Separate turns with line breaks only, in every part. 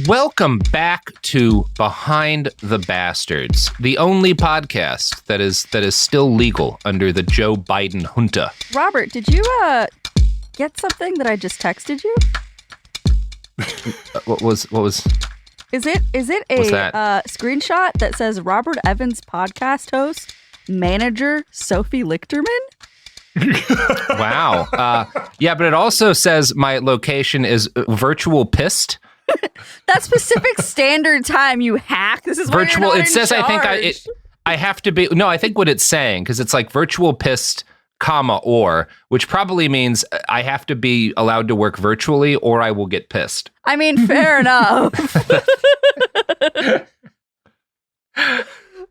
Welcome back to Behind the Bastards, the only podcast that is still legal under the Joe Biden junta.
Robert, did you get something that I just texted you?
What was?
Is it a screenshot that says Robert Evans podcast host, manager Sophie Lichterman?
Wow. Yeah, but it also says my location is virtual pissed.
That's Pacific Standard Time, you hack. This is
virtual.
Why you're not
it says
in
charge. I have to be. No, I think what it's saying, because it's like virtual pissed, comma, or, which probably means I have to be allowed to work virtually or I will get pissed.
I mean, fair enough.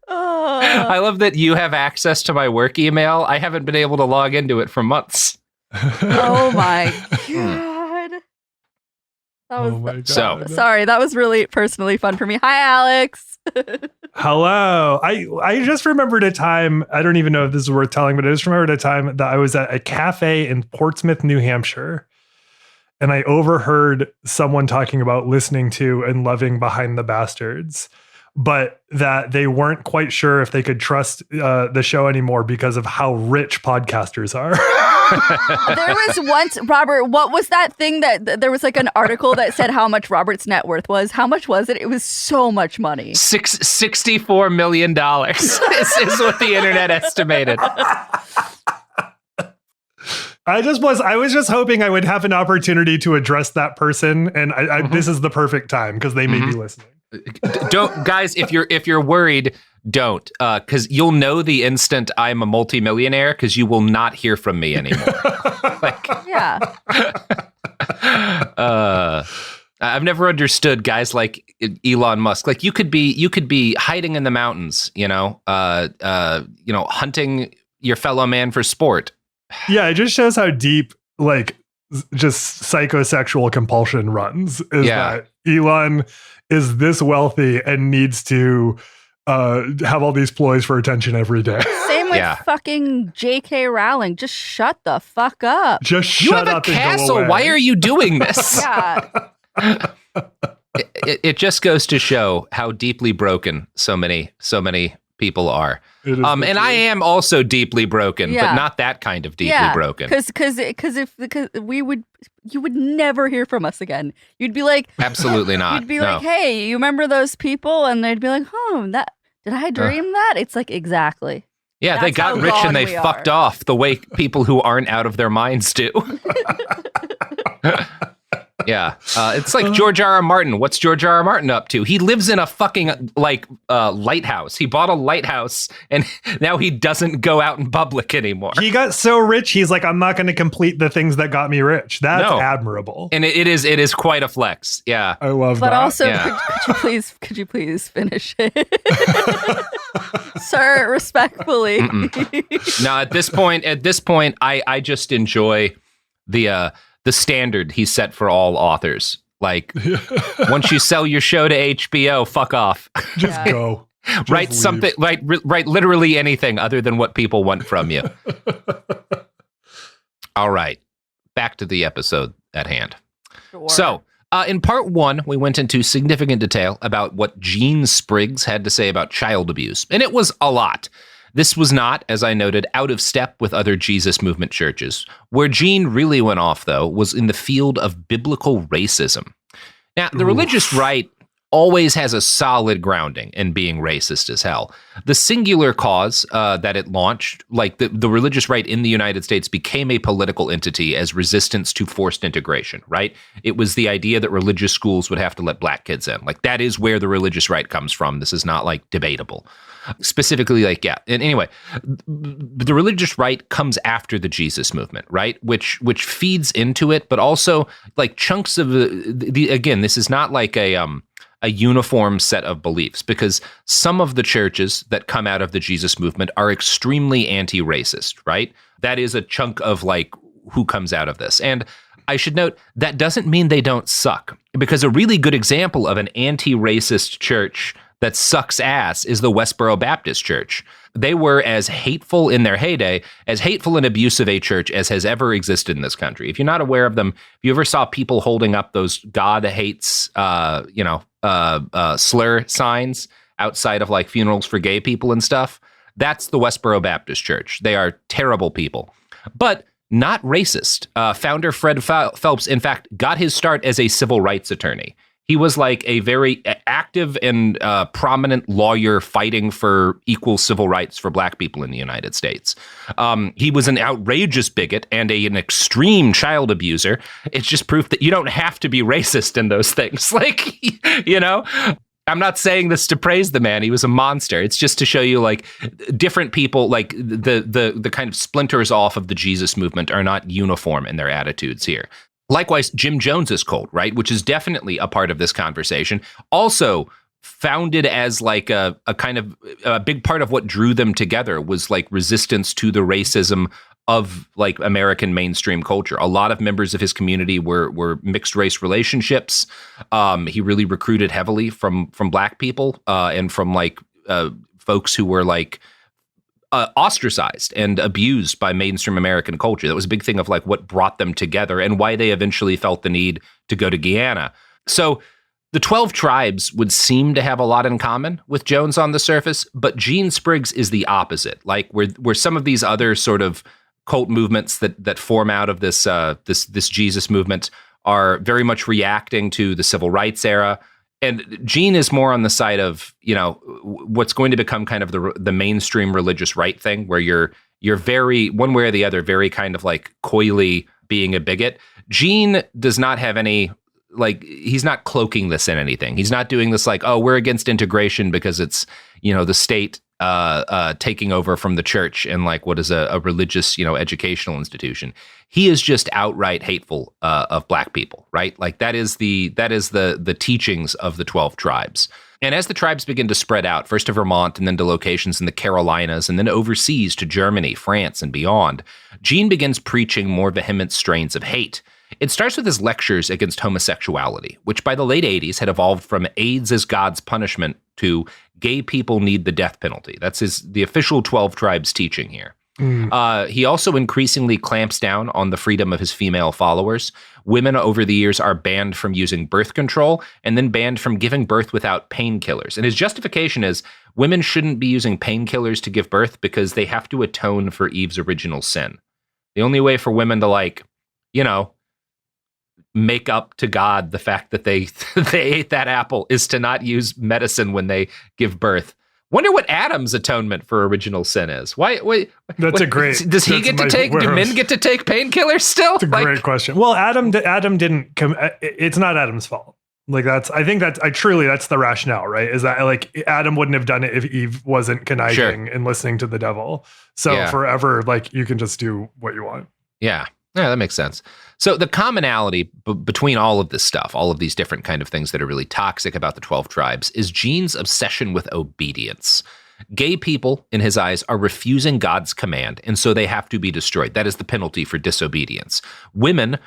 I love that you have access to my work email. I haven't been able to log into it for months.
Oh my God. Sorry, that was really personally fun for me. Hi, Alex.
Hello. I just remembered a time, I don't even know if this is worth telling, but I just remembered a time that I was at a cafe in Portsmouth, New Hampshire, and I overheard someone talking about listening to and loving Behind the Bastards, but that they weren't quite sure if they could trust the show anymore because of how rich podcasters are.
There was once, Robert, what was that thing that there was like an article that said how much Robert's net worth was? How much was it? It was so much money.
$64 million is what the internet estimated.
I was just hoping I would have an opportunity to address that person, and this is the perfect time because they may be listening.
Don't, guys, if you're worried, don't, because you'll know the instant I'm a multimillionaire because you will not hear from me anymore.
Yeah.
I've never understood guys like Elon Musk. Like you could be hiding in the mountains, hunting your fellow man for sport.
Yeah, it just shows how deep, like, just psychosexual compulsion runs. That Elon is this wealthy and needs to have all these ploys for attention every day.
Same with fucking J.K. Rowling. Just shut the fuck up.
Just shut up and go away. You have a castle.
Why are you doing this?
Yeah.
It just goes to show how deeply broken so many people are. And I am also deeply broken, but not that kind of deeply broken.
Because you would never hear from us again. You'd be like,
absolutely not.
You'd be like, hey, you remember those people? And they'd be like, did I dream that? It's like, exactly.
Yeah,
That's
they got rich and they fucked off the way people who aren't out of their minds do. Yeah, it's like George R.R. Martin. What's George R.R. Martin up to? He lives in a fucking lighthouse. He bought a lighthouse, and now he doesn't go out in public anymore.
He got so rich, he's like, I'm not going to complete the things that got me rich. That's admirable,
and it is quite a flex. Yeah,
I love that.
But also, could you please finish it, sir? Respectfully.
No, at this point, I just enjoy the standard he set for all authors. Like, once you sell your show to HBO, fuck off.
Just go. Just
write
leave.
something, write literally anything other than what people want from you. All right, back to the episode at hand.
Sure.
So, in part one, we went into significant detail about what Gene Spriggs had to say about child abuse, and it was a lot. This was not, as I noted, out of step with other Jesus movement churches. Where Gene really went off, though, was in the field of biblical racism. Now, the religious right always has a solid grounding in being racist as hell. The singular cause that it launched, like the religious right in the United States, became a political entity as resistance to forced integration, right? It was the idea that religious schools would have to let black kids in. Like, that is where the religious right comes from. This is not, like, debatable. Specifically, and anyway, the religious right comes after the Jesus movement, right? Which feeds into it, but also like chunks of the again, this is not like a uniform set of beliefs, because some of the churches that come out of the Jesus movement are extremely anti-racist, right? That is a chunk of like who comes out of this. And I should note that doesn't mean they don't suck, because a really good example of an anti-racist church that sucks ass is the Westboro Baptist Church. They were as hateful in their heyday, as hateful and abusive a church as has ever existed in this country. If you're not aware of them, if you ever saw people holding up those God hates, slur signs outside of like funerals for gay people and stuff, that's the Westboro Baptist Church. They are terrible people, but not racist. Founder Fred Phelps, in fact, got his start as a civil rights attorney. He was like a very active and prominent lawyer fighting for equal civil rights for Black people in the United States. He was an outrageous bigot and an extreme child abuser. It's just proof that you don't have to be racist in those things. Like, you know, I'm not saying this to praise the man. He was a monster. It's just to show you like different people, like the kind of splinters off of the Jesus movement are not uniform in their attitudes here. Likewise, Jim Jones's cult, right, which is definitely a part of this conversation, also founded as like a kind of a big part of what drew them together was like resistance to the racism of like American mainstream culture. A lot of members of his community were mixed race relationships. He really recruited heavily from Black people and from like folks who were like ostracized and abused by mainstream American culture. That was a big thing of like what brought them together and why they eventually felt the need to go to Guyana. So the 12 tribes would seem to have a lot in common with Jones on the surface, but Gene Spriggs is the opposite. Like where some of these other sort of cult movements that form out of this Jesus movement are very much reacting to the civil rights era. And Gene is more on the side of, you know, what's going to become kind of the mainstream religious right thing, where you're very, one way or the other, very kind of like coyly being a bigot. Gene does not have any, like, he's not cloaking this in anything. He's not doing this like, oh, we're against integration because it's, you know, the state taking over from the church and like what is a religious, you know, educational institution. He is just outright hateful of Black people, right? Like that is the teachings of the 12 tribes. And as the tribes begin to spread out, first to Vermont and then to locations in the Carolinas and then overseas to Germany, France, and beyond, Gene begins preaching more vehement strains of hate. It starts with his lectures against homosexuality, which by the late 80s had evolved from AIDS is God's punishment to gay people need the death penalty. That's the official 12 tribes teaching here. He also increasingly clamps down on the freedom of his female followers. Women over the years are banned from using birth control and then banned from giving birth without painkillers. And his justification is women shouldn't be using painkillers to give birth because they have to atone for Eve's original sin. The only way for women to, like, you know, make up to God the fact that they ate that apple is to not use medicine when they give birth. Wonder what Adam's atonement for original sin is. Why
That's a great.
Does he get to take? Do men get to take painkillers still?
That's a great question. Well, Adam didn't come. It's not Adam's fault. Like that's the rationale, right? Is that like Adam wouldn't have done it if Eve wasn't conniving and listening to the devil. So forever, like you can just do what you want.
Yeah, that makes sense. So the commonality between all of this stuff, all of these different kind of things that are really toxic about the 12 tribes, is Gene's obsession with obedience. Gay people, in his eyes, are refusing God's command, and so they have to be destroyed. That is the penalty for disobedience. Women,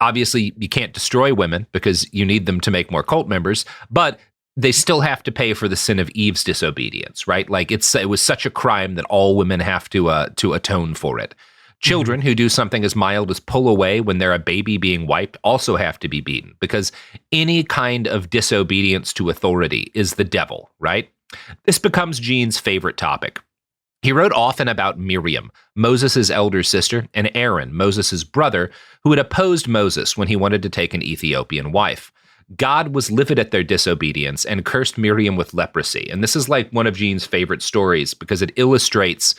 obviously, you can't destroy women because you need them to make more cult members, but they still have to pay for the sin of Eve's disobedience, right? Like it was such a crime that all women have to atone for it. Children who do something as mild as pull away when they're a baby being wiped also have to be beaten because any kind of disobedience to authority is the devil, right? This becomes Gene's favorite topic. He wrote often about Miriam, Moses' elder sister, and Aaron, Moses' brother, who had opposed Moses when he wanted to take an Ethiopian wife. God was livid at their disobedience and cursed Miriam with leprosy. And this is like one of Gene's favorite stories because it illustrates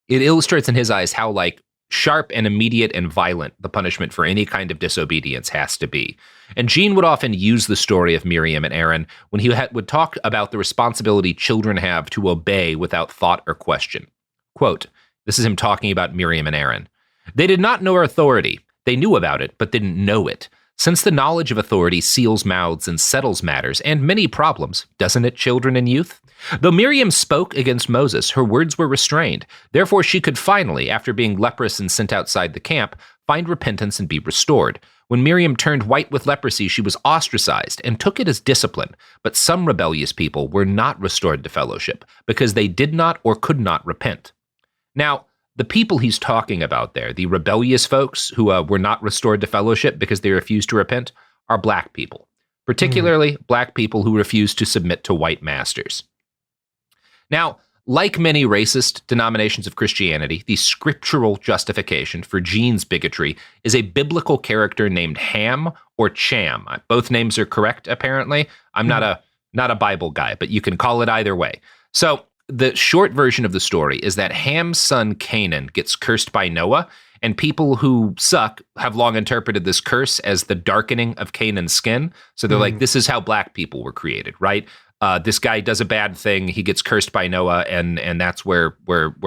in his eyes how like sharp and immediate and violent the punishment for any kind of disobedience has to be. And Gene would often use the story of Miriam and Aaron when he would talk about the responsibility children have to obey without thought or question. Quote, this is him talking about Miriam and Aaron. They did not know authority. They knew about it, but didn't know it. Since the knowledge of authority seals mouths and settles matters and many problems, doesn't it, children and youth? Though Miriam spoke against Moses, her words were restrained. Therefore, she could finally, after being leprous and sent outside the camp, find repentance and be restored. When Miriam turned white with leprosy, she was ostracized and took it as discipline. But some rebellious people were not restored to fellowship because they did not or could not repent. Now, the people he's talking about there, the rebellious folks who were not restored to fellowship because they refused to repent, are black people, particularly black people who refused to submit to white masters. Now, like many racist denominations of Christianity, the scriptural justification for Gene's bigotry is a biblical character named Ham or Cham. Both names are correct, apparently. I'm not a Bible guy, but you can call it either way. So the short version of the story is that Ham's son Canaan gets cursed by Noah, and people who suck have long interpreted this curse as the darkening of Canaan's skin. So they're like, this is how black people were created, right? This guy does a bad thing, he gets cursed by Noah, and that's where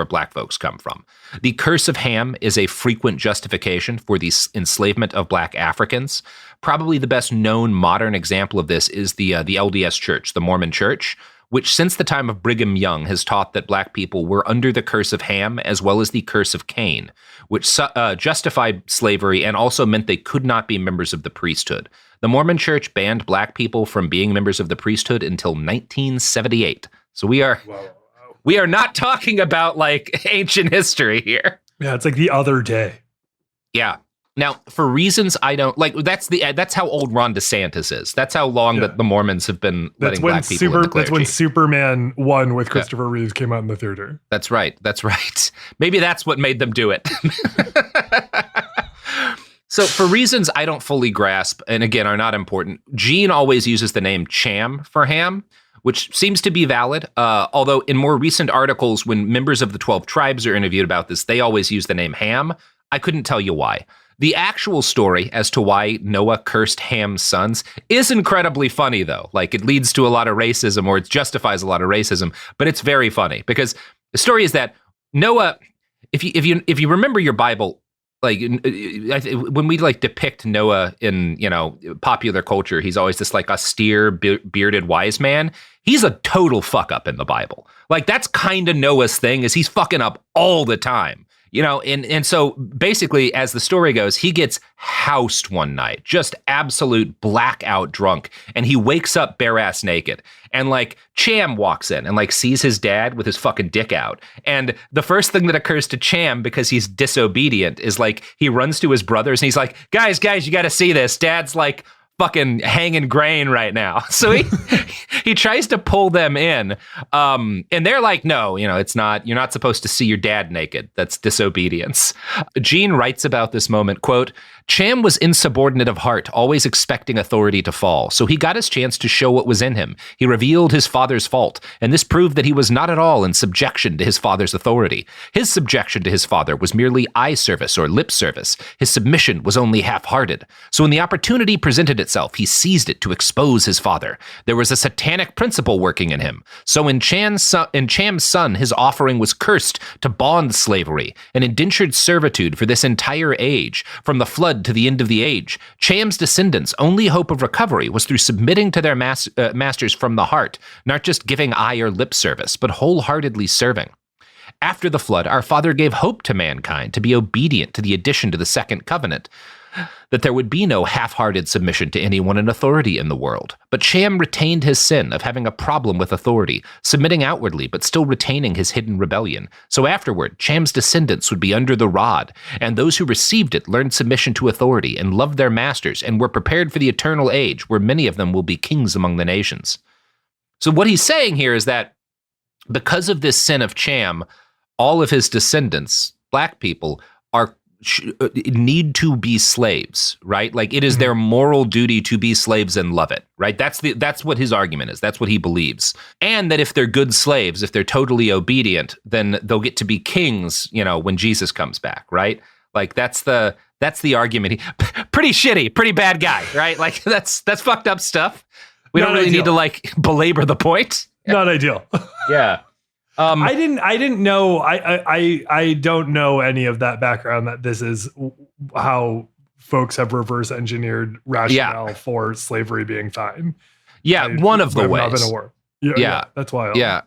black folks come from. The curse of Ham is a frequent justification for the enslavement of black Africans. Probably the best known modern example of this is the LDS Church, the Mormon Church, which since the time of Brigham Young has taught that black people were under the curse of Ham as well as the curse of Cain, which justified slavery and also meant they could not be members of the priesthood. The Mormon Church banned black people from being members of the priesthood until 1978. So we are not talking about like ancient history here.
Yeah, it's like the other day.
Yeah. Now, for reasons I don't like, that's how old Ron DeSantis is. That's how long that the Mormons have been letting black people in the clergy.
That's when Superman 1 with Christopher Reeves came out in the theater.
That's right. Maybe that's what made them do it. So for reasons I don't fully grasp, and again, are not important, Gene always uses the name Cham for Ham, which seems to be valid. Although in more recent articles, when members of the 12 tribes are interviewed about this, they always use the name Ham. I couldn't tell you why. The actual story as to why Noah cursed Ham's sons is incredibly funny, though. Like, it leads to a lot of racism, or it justifies a lot of racism, but it's very funny because the story is that Noah, if you remember your Bible, like when we like depict Noah in, popular culture, he's always this like austere, bearded wise man. He's a total fuck up in the Bible. Like, that's kind of Noah's thing, is he's fucking up all the time. And so basically, as the story goes, he gets housed one night, just absolute blackout drunk, and he wakes up bare ass naked. And like Cham walks in and like sees his dad with his fucking dick out. And the first thing that occurs to Cham, because he's disobedient, is like he runs to his brothers and he's like, guys, you got to see this. Dad's like fucking hanging grain right now. So he tries to pull them in. And they're like, no, it's not, you're not supposed to see your dad naked. That's disobedience. Gene writes about this moment, quote, Cham was insubordinate of heart, always expecting authority to fall. So he got his chance to show what was in him. He revealed his father's fault, and this proved that he was not at all in subjection to his father's authority. His subjection to his father was merely eye service or lip service. His submission was only half-hearted. So when the opportunity presented itself, he seized it to expose his father. There was a satanic principle working in him. So in Cham's son, his offering was cursed to bond slavery, an indentured servitude for this entire age, from the flood to the end of the age. Cham's descendants' only hope of recovery was through submitting to their masters from the heart, not just giving eye or lip service, but wholeheartedly serving. After the flood, our Father gave hope to mankind to be obedient to the addition to the second covenant, that there would be no half-hearted submission to anyone in authority in the world. But Cham retained his sin of having a problem with authority, submitting outwardly but still retaining his hidden rebellion. So afterward, Cham's descendants would be under the rod, and those who received it learned submission to authority and loved their masters and were prepared for the eternal age, where many of them will be kings among the nations. So what he's saying here is that because of this sin of Cham, all of his descendants, black people, need to be slaves, right? Like, it is their moral duty to be slaves and love it, right? That's what his argument is. That's what he believes. And that if they're good slaves, if they're totally obedient, then they'll get to be kings, when Jesus comes back, right? Like, that's the argument. Pretty shitty, pretty bad guy, right? Like, that's fucked up stuff. We don't really need to like belabor the point.
Not ideal.
Yeah.
I didn't know. I don't know any of that background, that this is how folks have reverse engineered rationale for slavery being fine.
Yeah, one of the ways.
Not been aware. Yeah, that's wild.
Yeah.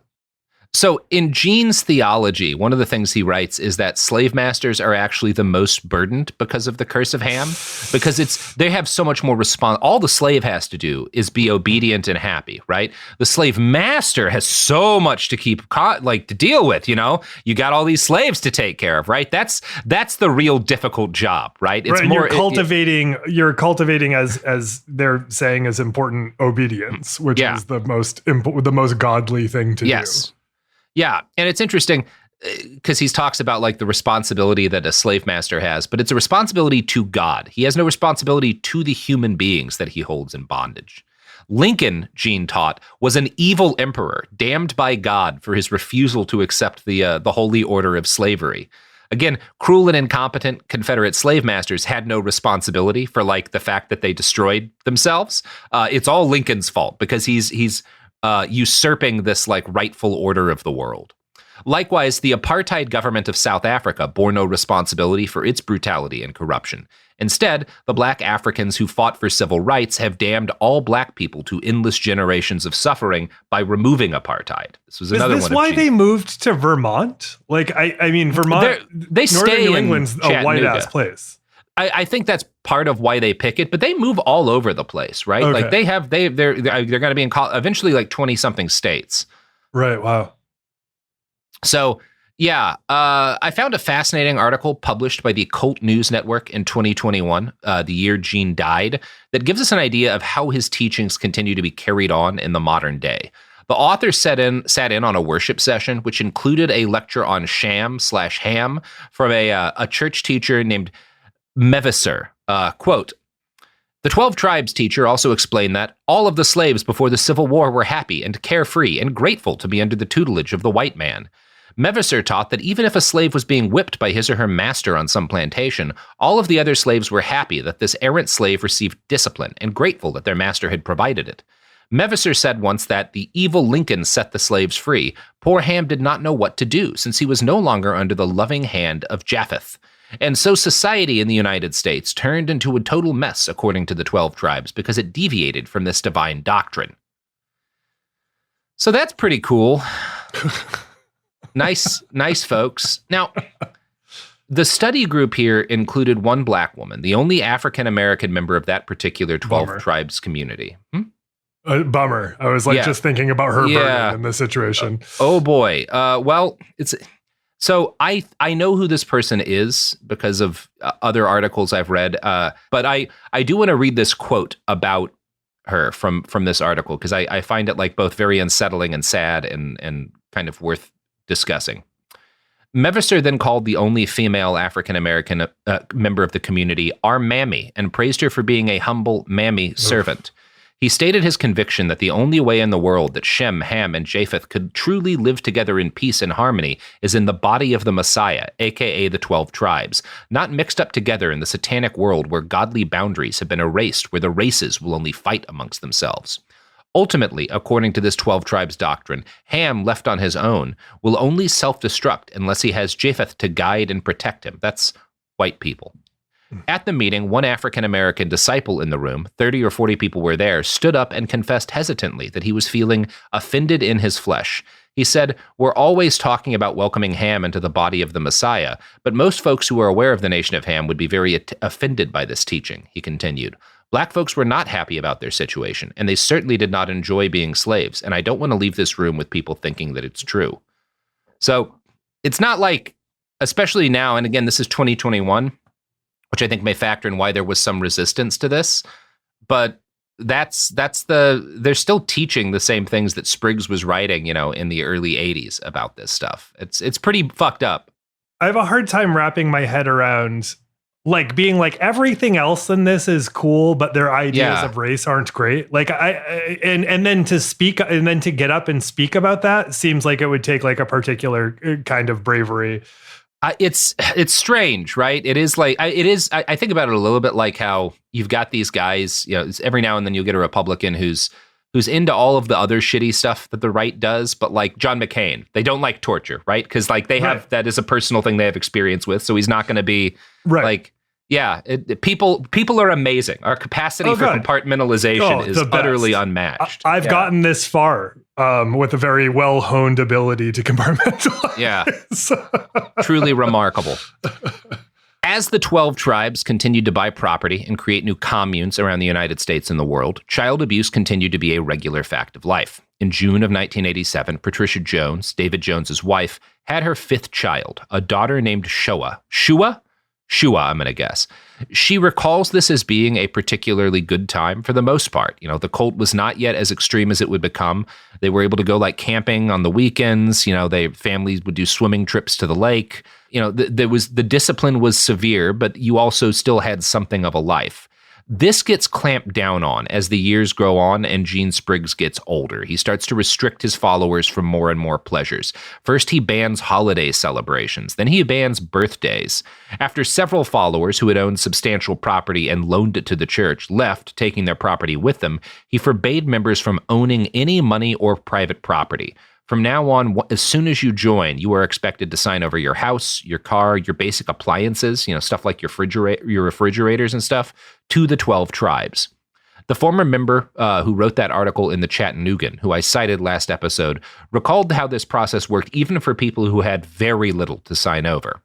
So in Gene's theology, one of the things he writes is that slave masters are actually the most burdened because of the curse of Ham, because they have so much more all the slave has to do is be obedient and happy, right? The slave master has so much to to deal with, you got all these slaves to take care of, right? That's the real difficult job, right?
It's more you're cultivating as they're saying is important obedience, which is the most godly thing to do.
Yeah, and it's interesting because he talks about like the responsibility that a slave master has, but it's a responsibility to God. He has no responsibility to the human beings that he holds in bondage. Lincoln, Gene taught, was an evil emperor, damned by God for his refusal to accept the holy order of slavery. Again, cruel and incompetent Confederate slave masters had no responsibility for like the fact that they destroyed themselves. It's all Lincoln's fault because he's usurping this like rightful order of the world. Likewise, the apartheid government of South Africa bore no responsibility for its brutality and corruption. Instead, the Black Africans who fought for civil rights have damned all Black people to endless generations of suffering by removing apartheid. This was another one.
Is this why they moved to Vermont? Like, I mean, Vermont, Northern New England's a white-ass place.
I think that's part of why they pick it, but they move all over the place, right? Okay. Like they're going to be in eventually like 20 something states.
Right. Wow.
So yeah, I found a fascinating article published by the Cult News Network in 2021, the year Gene died, that gives us an idea of how his teachings continue to be carried on in the modern day. The author sat in on a worship session, which included a lecture on sham/ham from a church teacher named Meviser. Quote, "The 12 Tribes teacher also explained that all of the slaves before the Civil War were happy and carefree and grateful to be under the tutelage of the white man. Meviser taught that even if a slave was being whipped by his or her master on some plantation, all of the other slaves were happy that this errant slave received discipline and grateful that their master had provided it. Meviser said once that the evil Lincoln set the slaves free. Poor Ham did not know what to do since he was no longer under the loving hand of Japheth. And so society in the United States turned into a total mess, according to the 12 Tribes, because it deviated from this divine doctrine." So that's pretty cool. Nice, folks. Now, the study group here included one Black woman, the only African-American member of that particular 12 Tribes community.
Bummer. I was just thinking about her burden in this situation.
Oh boy. Well, it's... So I know who this person is because of other articles I've read, but I do want to read this quote about her from this article because I find it like both very unsettling and sad and kind of worth discussing. Meviser then called the only female African-American member of the community our mammy and praised her for being a humble mammy servant. He stated his conviction that the only way in the world that Shem, Ham, and Japheth could truly live together in peace and harmony is in the body of the Messiah, aka the 12 Tribes, not mixed up together in the satanic world where godly boundaries have been erased, where the races will only fight amongst themselves. Ultimately, according to this 12 Tribes doctrine, Ham, left on his own, will only self-destruct unless he has Japheth to guide and protect him. That's white people. At the meeting, one African-American disciple in the room, 30 or 40 people were there, stood up and confessed hesitantly that he was feeling offended in his flesh. He said, "We're always talking about welcoming Ham into the body of the Messiah, but most folks who are aware of the Nation of Ham would be very offended by this teaching," he continued. "Black folks were not happy about their situation, and they certainly did not enjoy being slaves, and I don't want to leave this room with people thinking that it's true." So it's not like, especially now, and again, this is 2021, which I think may factor in why there was some resistance to this, but they're still teaching the same things that Spriggs was writing, in the early 80s about this stuff. It's pretty fucked up.
I have a hard time wrapping my head around like being like everything else in this is cool, but their ideas of race aren't great. Like and then to speak and then to get up and speak about that seems like it would take like a particular kind of bravery.
It's strange, right? It is like I think about it a little bit like how you've got these guys, every now and then you'll get a Republican who's into all of the other shitty stuff that the right does, but like John McCain, they don't like torture, right? Because like they have that is a personal thing they have experience with, so he's not going to be like, people are amazing. Our capacity for compartmentalization is utterly unmatched.
I've gotten this far with a very well-honed ability to compartmentalize.
Yeah. Truly remarkable. As the 12 tribes continued to buy property and create new communes around the United States and the world, child abuse continued to be a regular fact of life. In June of 1987, Patricia Jones, David Jones's wife, had her 5th child, a daughter named Shoa. Shua, I'm going to guess. She recalls this as being a particularly good time for the most part. You know, the cult was not yet as extreme as it would become. They were able to go like camping on the weekends. You know, families would do swimming trips to the lake. You know, the discipline was severe, but you also still had something of a life. This gets clamped down on as the years grow on and Gene Spriggs gets older. He starts to restrict his followers from more and more pleasures. First, he bans holiday celebrations. Then he bans birthdays. After several followers who had owned substantial property and loaned it to the church left, taking their property with them, he forbade members from owning any money or private property. From now on, as soon as you join, you are expected to sign over your house, your car, your basic appliances, you know, stuff like your refrigerators and stuff, to the 12 tribes. The former member who wrote that article in the Chattanoogan, who I cited last episode, recalled how this process worked even for people who had very little to sign over.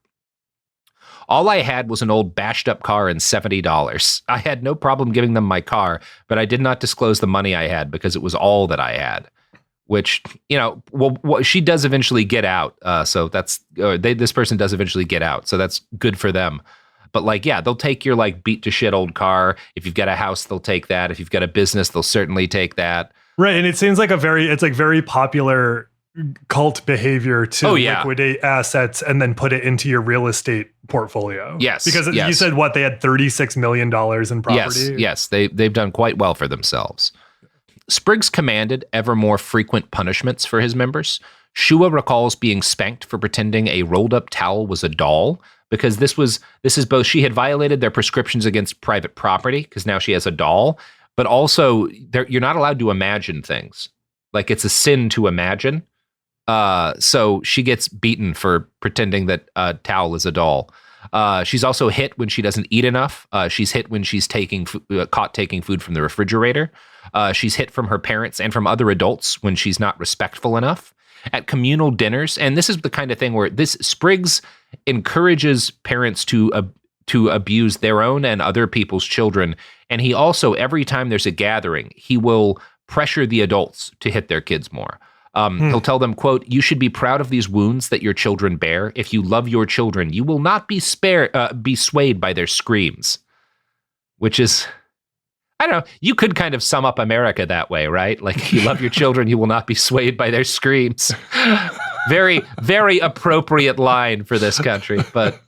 All I had was an old bashed up car and $70. I had no problem giving them my car, but I did not disclose the money I had because it was all that I had. Which, you know, well, she does eventually get out. So this person does eventually get out. So that's good for them. But like, yeah, they'll take your like beat to shit old car. If you've got a house, they'll take that. If you've got a business, they'll certainly take that.
Right. And it seems like it's very popular cult behavior to liquidate assets and then put it into your real estate portfolio.
Yes.
Because you said they had $36 million in property.
Yes. They've done quite well for themselves. Spriggs commanded ever more frequent punishments for his members. Shua recalls being spanked for pretending a rolled-up towel was a doll, because this is both she had violated their prescriptions against private property, because now she has a doll, but also you're not allowed to imagine things. Like, it's a sin to imagine. So she gets beaten for pretending that a towel is a doll. She's also hit when she doesn't eat enough. She's hit when she's caught taking food from the refrigerator. She's hit from her parents and from other adults when she's not respectful enough. At communal dinners, and this is the kind of thing where Spriggs encourages parents to abuse their own and other people's children. And he also, every time there's a gathering, he will pressure the adults to hit their kids more. He'll tell them, quote, "You should be proud of these wounds that your children bear. If you love your children, you will not be swayed by their screams." Which is, I don't know, you could kind of sum up America that way, right? Like, if you love your children, you will not be swayed by their screams. Very, very appropriate line for this country, but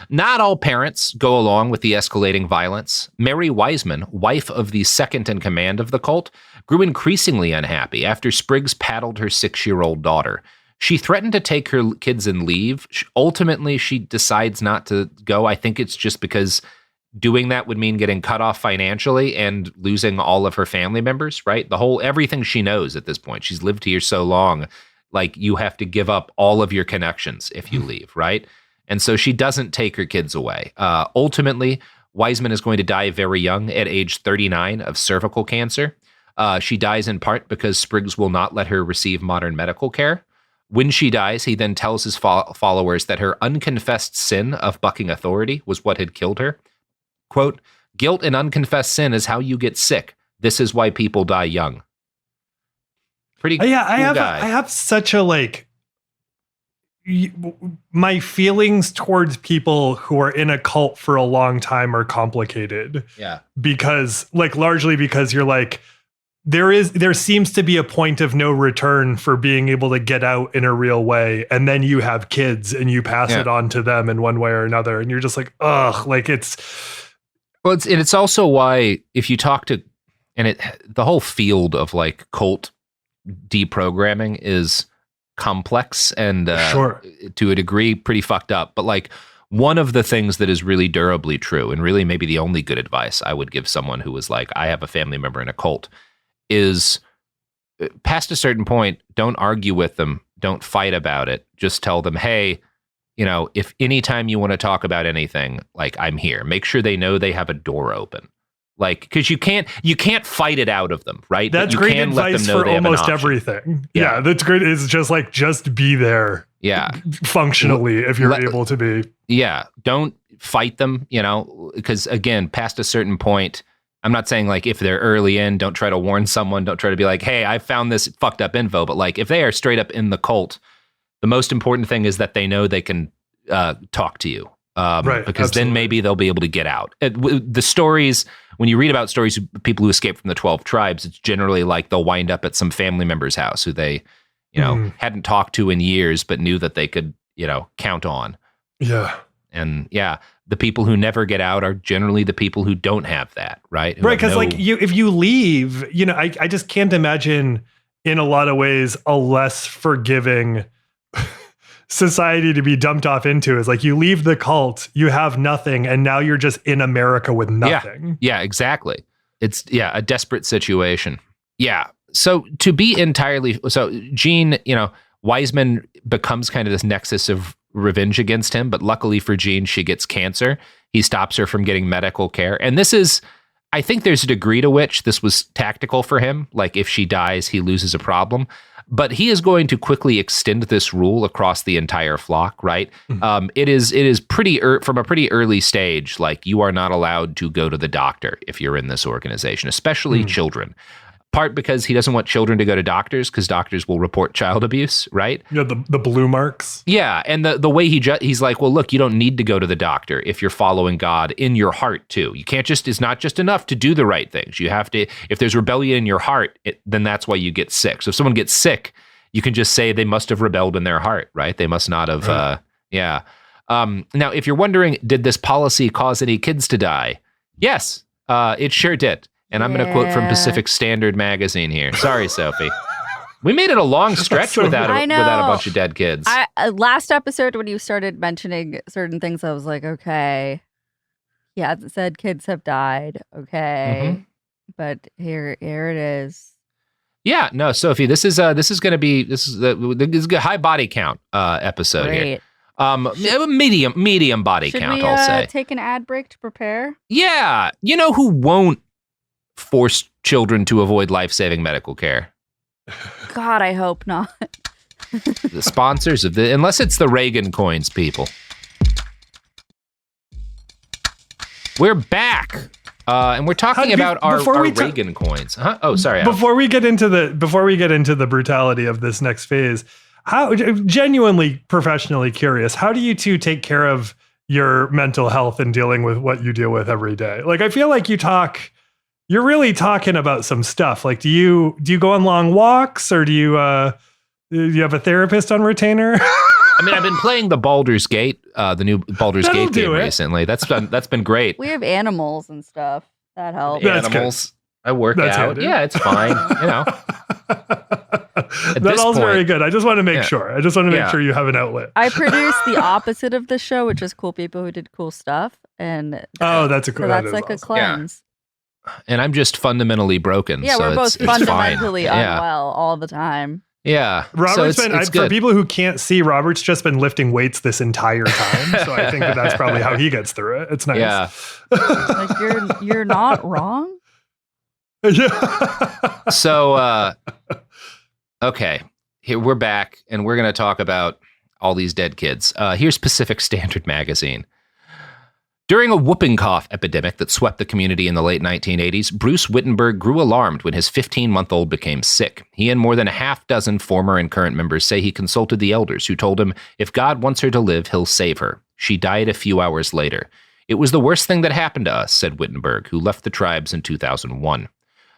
not all parents go along with the escalating violence. Mary Wiseman, wife of the second in command of the cult, grew increasingly unhappy after Spriggs paddled her 6-year-old daughter. She threatened to take her kids and leave. Ultimately, she decides not to go. I think it's just because doing that would mean getting cut off financially and losing all of her family members, right? Everything she knows at this point. She's lived here so long, like, you have to give up all of your connections if you leave, right? And so she doesn't take her kids away. Ultimately, Wiseman is going to die very young at age 39 of cervical cancer. She dies in part because Spriggs will not let her receive modern medical care. When she dies, he then tells his followers that her unconfessed sin of bucking authority was what had killed her. Quote, "Guilt and unconfessed sin is how you get sick. This is why people die young." Pretty cool guy.
I have such a my feelings towards people who are in a cult for a long time are complicated.
Yeah.
Because largely because you're like, there seems to be a point of no return for being able to get out in a real way. And then you have kids and you pass it on to them in one way or another. And you're just like, ugh,
it's also why if you talk to, the whole field of cult deprogramming is complex and to a degree pretty fucked up. But one of the things that is really durably true, and really maybe the only good advice I would give someone who was like, I have a family member in a cult, is past a certain point, don't argue with them. Don't fight about it. Just tell them, hey, if anytime you want to talk about anything, I'm here. Make sure they know they have a door open. Like, because you can't fight it out of them, right?
That's
you
great
can let
advice
them know
for
they have an
almost
option.
everything.
Yeah.
Yeah, that's great. It's just be there.
Yeah.
Functionally, if you're able to be.
Yeah. Don't fight them, because again, past a certain point, I'm not saying like if they're early in, don't try to warn someone. Don't try to be like, hey, I found this fucked up info. But like if they are straight up in the cult, the most important thing is that they know they can talk to you.
Right,
because
absolutely.
then maybe they'll be able to get out. The stories, when you read about stories of people who escaped from the 12 tribes, it's generally like they'll wind up at some family member's house who they, hadn't talked to in years, but knew that they could, count on.
Yeah.
And yeah, the people who never get out are generally the people who don't have that, right?
Right, because if you leave, I just can't imagine in a lot of ways a less forgiving society to be dumped off into. Is like you leave the cult, you have nothing, and now you're just in America with nothing.
Yeah, exactly. It's a desperate situation. Yeah. So to be entirely, Jean, Wiseman becomes kind of this nexus of revenge against him, but luckily for Jean, she gets cancer. He stops her from getting medical care. And this is, I think there's a degree to which this was tactical for him. Like if she dies, he loses a problem. But he is going to quickly extend this rule across the entire flock, right? Mm-hmm. It is pretty from a pretty early stage, like you are not allowed to go to the doctor if you're in this organization, especially children. Part because he doesn't want children to go to doctors because doctors will report child abuse, right?
Yeah, the blue marks.
Yeah, and the way he's like, well, look, you don't need to go to the doctor if you're following God in your heart too. You can't it's not just enough to do the right things. You have to, if there's rebellion in your heart, then that's why you get sick. So if someone gets sick, you can just say they must have rebelled in their heart, right? They must not have, yeah. Now, if you're wondering, did this policy cause any kids to die? Yes, it sure did. And I'm going to quote from Pacific Standard magazine here. Sorry, Sophie. We made it a long stretch without a bunch of dead kids.
Last episode, when you started mentioning certain things, I was like, okay. He hasn't said kids have died. Okay. Mm-hmm. But here it is.
Yeah, no, Sophie, this is going to be this is a high body count episode
Great.
here. Medium body count, I'll say.
Take an ad break to prepare?
Yeah. You know who won't force children to avoid life-saving medical care?
God, I hope not.
The sponsors of unless it's the Reagan coins, people. We're back. And we're talking about our Reagan coins. Huh? Oh, sorry. Alex.
Before we get into the brutality of this next phase, genuinely professionally curious, how do you two take care of your mental health and dealing with what you deal with every day? Like, I feel like you're really talking about some stuff. Like, do you go on long walks, or do you have a therapist on retainer?
I mean, I've been playing the Baldur's Gate, the new Baldur's Gate game recently. That's been great.
We have animals and stuff. That helps.
Animals. I work out. Handy. Yeah, it's fine.
That all's very good. I just want to make sure. I just want to make sure you have an outlet.
I produce the opposite of the show, which is cool people who did cool stuff. And
that's
like a cleanse.
Yeah. And I'm just fundamentally broken.
Yeah,
so
we're both
it's
fundamentally unwell all the time.
Yeah.
Robert's for people who can't see, Robert's just been lifting weights this entire time. So I think that's probably how he gets through it. It's nice.
Yeah.
Like you're not wrong.
Yeah.
So, okay, here we're back, and we're going to talk about all these dead kids. Here's Pacific Standard magazine. During a whooping cough epidemic that swept the community in the late 1980s, Bruce Wittenberg grew alarmed when his 15-month-old became sick. He and more than a half dozen former and current members say he consulted the elders, who told him, if God wants her to live, he'll save her. She died a few hours later. It was the worst thing that happened to us, said Wittenberg, who left the tribes in 2001.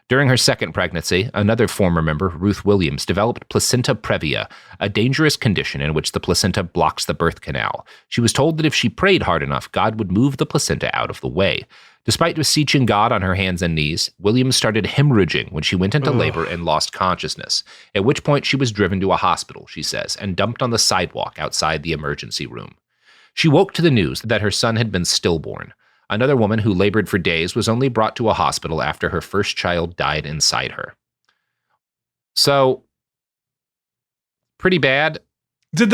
During her second pregnancy, another former member, Ruth Williams, developed placenta previa, a dangerous condition in which the placenta blocks the birth canal. She was told that if she prayed hard enough, God would move the placenta out of the way. Despite beseeching God on her hands and knees, Williams started hemorrhaging when she went into labor and lost consciousness, at which point she was driven to a hospital, she says, and dumped on the sidewalk outside the emergency room. She woke to the news that her son had been stillborn. Another woman who labored for days was only brought to a hospital after her first child died inside her. So, pretty bad.
Do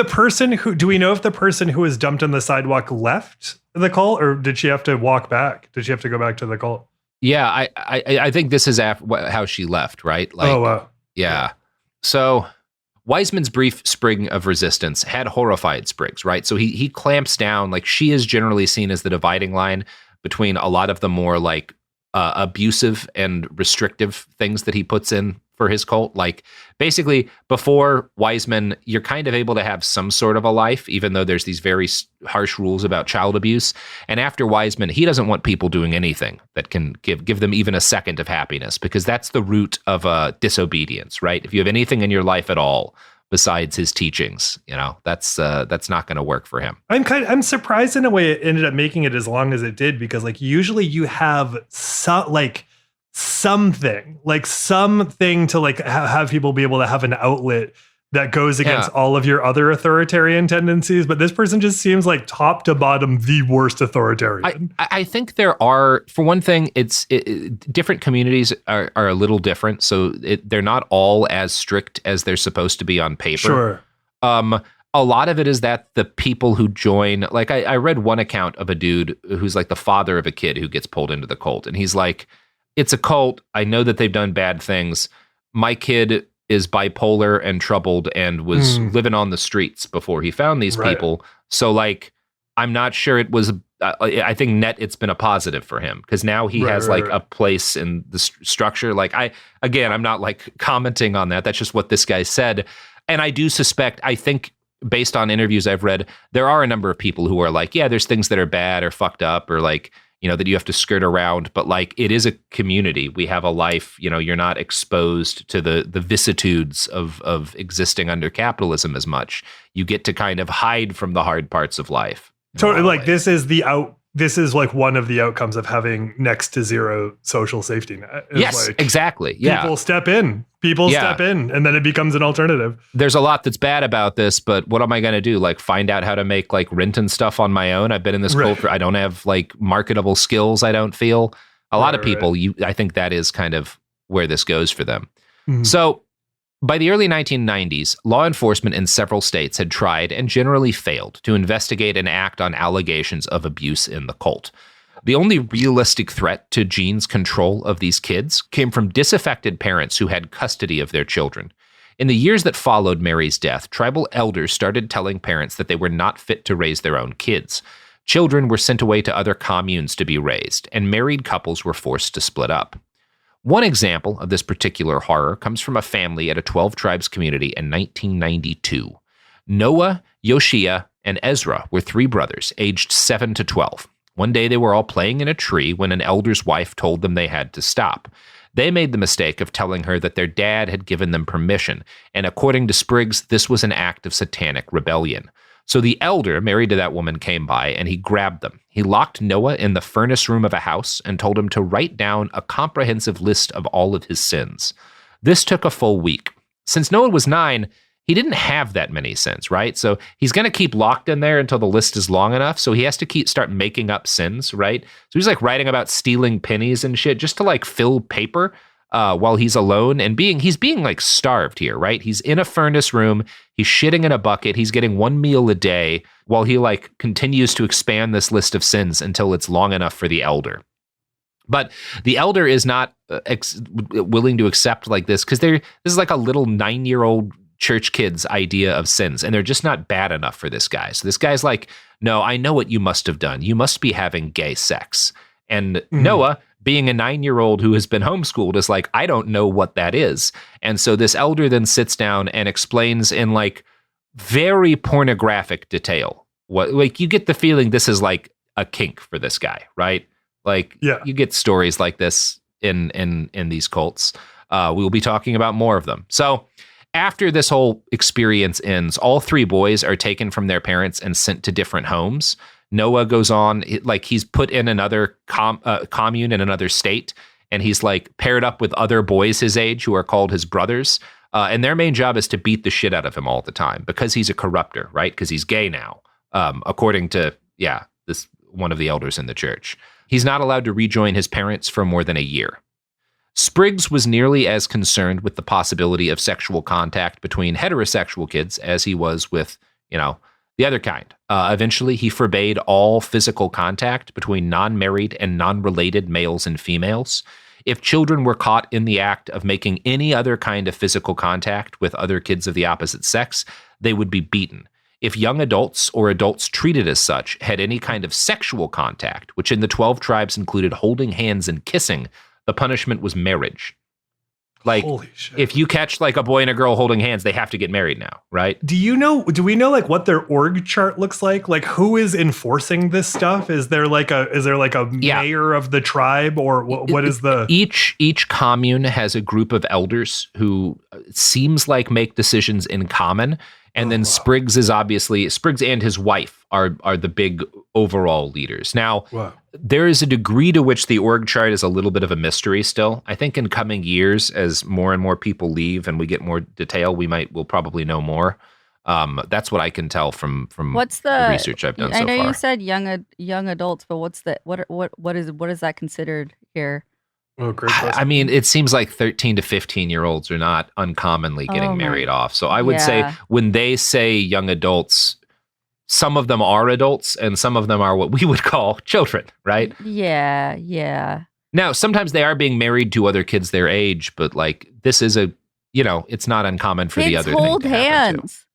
we know if the person who was dumped on the sidewalk left the cult, or did she have to walk back? Did she have to go back to the cult?
Yeah, I think this is how she left, right? Like,
Oh, wow.
yeah. So Wiseman's brief spring of resistance had horrified Spriggs, right? So he clamps down. Like, she is generally seen as the dividing line between a lot of the more like abusive and restrictive things that he puts in for his cult. Like, basically, before Wiseman, you're kind of able to have some sort of a life, even though there's these very harsh rules about child abuse. And after Wiseman, he doesn't want people doing anything that can give them even a second of happiness, because that's the root of disobedience, right? If you have anything in your life at all besides his teachings, that's not going to work for him.
I'm surprised in a way it ended up making it as long as it did, because like usually you have something to like have people be able to have an outlet that goes against all of your other authoritarian tendencies. But this person just seems like top to bottom the worst authoritarian.
I think there are, for one thing, different communities are a little different. So they're not all as strict as they're supposed to be on paper.
Sure.
A lot of it is that the people who join, like I read one account of a dude who's like the father of a kid who gets pulled into the cult. And he's like, it's a cult. I know that they've done bad things. My kid is bipolar and troubled and was living on the streets before he found these people. So like, I'm not sure it was, I think it's been a positive for him, because now he has like a place in the structure. Like I'm not like commenting on that. That's just what this guy said. And I do suspect, I think based on interviews I've read, there are a number of people who are like, yeah, there's things that are bad or fucked up or like, that you have to skirt around, but like it is a community. We have a life, you're not exposed to the vicissitudes of existing under capitalism as much. You get to kind of hide from the hard parts of life.
Totally. Like this is like one of the outcomes of having next to zero social safety net.
Yes,
like
exactly. Yeah.
People step in, and then it becomes an alternative.
There's a lot that's bad about this, but what am I going to do? Like find out how to make like rent and stuff on my own? I've been in this cult I don't have like marketable skills. I don't feel. A lot of people, I think that is kind of where this goes for them. Mm-hmm. So by the early 1990s, law enforcement in several states had tried and generally failed to investigate and act on allegations of abuse in the cult. The only realistic threat to Gene's control of these kids came from disaffected parents who had custody of their children. In the years that followed Mary's death, tribal elders started telling parents that they were not fit to raise their own kids. Children were sent away to other communes to be raised, and married couples were forced to split up. One example of this particular horror comes from a family at a 12 tribes community in 1992. Noah, Yoshia, and Ezra were three brothers, aged 7 to 12. One day they were all playing in a tree when an elder's wife told them they had to stop. They made the mistake of telling her that their dad had given them permission, and according to Spriggs, this was an act of satanic rebellion. So the elder, married to that woman, came by and he grabbed them. He locked Noah in the furnace room of a house and told him to write down a comprehensive list of all of his sins. This took a full week. Since Noah was 9, he didn't have that many sins, right? So he's going to keep locked in there until the list is long enough. So he has to start making up sins, right? So he's like writing about stealing pennies and shit just to like fill paper while he's alone and he's being like starved here, right? He's in a furnace room. He's shitting in a bucket. He's getting one meal a day while he like continues to expand this list of sins until it's long enough for the elder. But the elder is not willing to accept like this because this is like a little 9-year-old church kid's idea of sins, and they're just not bad enough for this guy. So this guy's like, no, I know what you must have done. You must be having gay sex. And Noah, being a 9-year-old who has been homeschooled, is like, I don't know what that is. And so this elder then sits down and explains in like very pornographic detail what, like, you get the feeling this is like a kink for this guy, right? Like, you get stories like this in these cults. We will be talking about more of them. So after this whole experience ends, all three boys are taken from their parents and sent to different homes. Noah goes on, like he's put in another commune in another state, and he's like paired up with other boys his age who are called his brothers. And their main job is to beat the shit out of him all the time because he's a corrupter, right? Because he's gay now, according to, this one of the elders in the church. He's not allowed to rejoin his parents for more than a year. Spriggs was nearly as concerned with the possibility of sexual contact between heterosexual kids as he was with, The other kind. Eventually, he forbade all physical contact between non-married and non-related males and females. If children were caught in the act of making any other kind of physical contact with other kids of the opposite sex, they would be beaten. If young adults or adults treated as such had any kind of sexual contact, which in the 12 tribes included holding hands and kissing, the punishment was marriage. Like,
holy shit.
If you catch like a boy and a girl holding hands, they have to get married now, right?
Do we know like what their org chart looks like? Like who is enforcing this stuff? Is there like a mayor of the tribe, or what is the
each commune has a group of elders who seems like make decisions in common. And then Spriggs and his wife are the big overall leaders. Now, there is a degree to which the org chart is a little bit of a mystery still. I think in coming years, as more and more people leave and we get more detail, we'll probably know more. That's what I can tell from the research I've done so far.
I know you said young adults, but what is that considered here?
Oh, great question.
I mean, it seems like 13 to 15-year-olds are not uncommonly getting married off. So I would say when they say young adults, some of them are adults and some of them are what we would call children, right?
Yeah, yeah.
Now, sometimes they are being married to other kids their age, but like this is it's not uncommon for the other
hold
thing to happen too.
hands.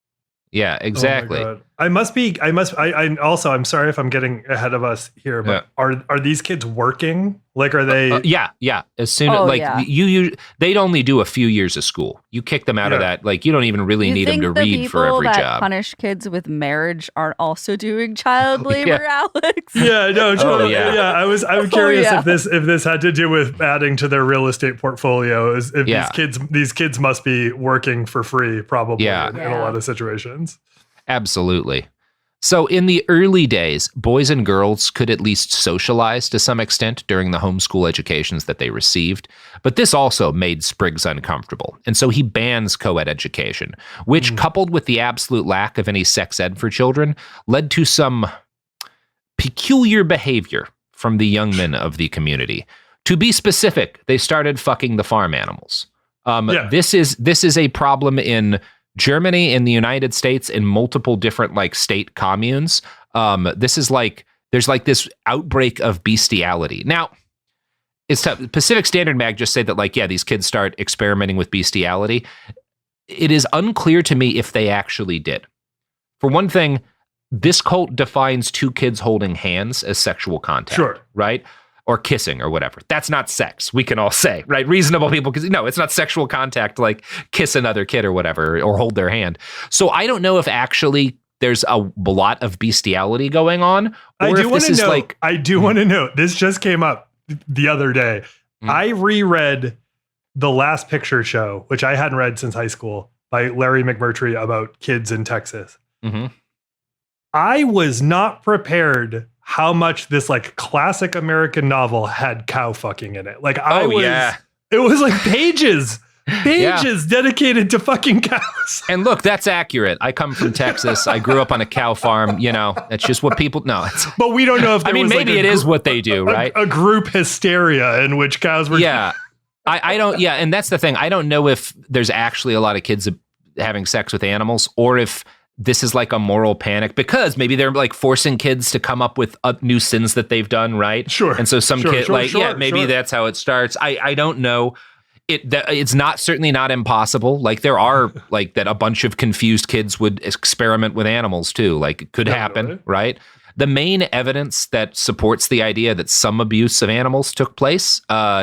Yeah, exactly.
Oh I also, I'm sorry if I'm getting ahead of us here, but are these kids working? Like, are they?
Yeah. As soon as they'd only do a few years of school. You kick them out of that. Like, you don't even really need them to read for every job.
Punish kids with marriage aren't also doing child labor, Alex.
Yeah, no, totally. I'm curious if this had to do with adding to their real estate portfolio. These kids must be working for free, probably in a lot of situations.
Absolutely. So in the early days, boys and girls could at least socialize to some extent during the homeschool educations that they received, but this also made Spriggs uncomfortable, and so he bans co-ed education, which, coupled with the absolute lack of any sex ed for children, led to some peculiar behavior from the young men of the community. To be specific, they started fucking the farm animals. This is a problem in Germany, in the United States, in multiple different like state communes. This is like, there's like this outbreak of bestiality. Now, it's tough. Pacific Standard Mag just say that like, these kids start experimenting with bestiality. It is unclear to me if they actually did. For one thing, this cult defines two kids holding hands as sexual contact, right? Or kissing or whatever. That's not sex, we can all say, right? Reasonable people, because no, it's not sexual contact to like kiss another kid or whatever, or hold their hand. So I don't know if actually there's a lot of bestiality going on. Or
I do want to know, this just came up the other day. I reread The Last Picture Show, which I hadn't read since high school, by Larry McMurtry, about kids in Texas. I was not prepared how much this like classic American novel had cow fucking in it. Like it was like pages dedicated to fucking cows.
And look, that's accurate. I come from Texas. I grew up on a cow farm. That's just what people know.
But we don't know if
maybe it is what they do, right?
A group hysteria in which cows were.
Yeah, I don't. Yeah, and that's the thing. I don't know if there's actually a lot of kids having sex with animals, or if this is like a moral panic, because maybe they're like forcing kids to come up with new sins that they've done, right?
Sure.
And so maybe that's how it starts. I don't know. It's certainly not impossible. Like there are like that a bunch of confused kids would experiment with animals too. Like it could happen, right? The main evidence that supports the idea that some abuse of animals took place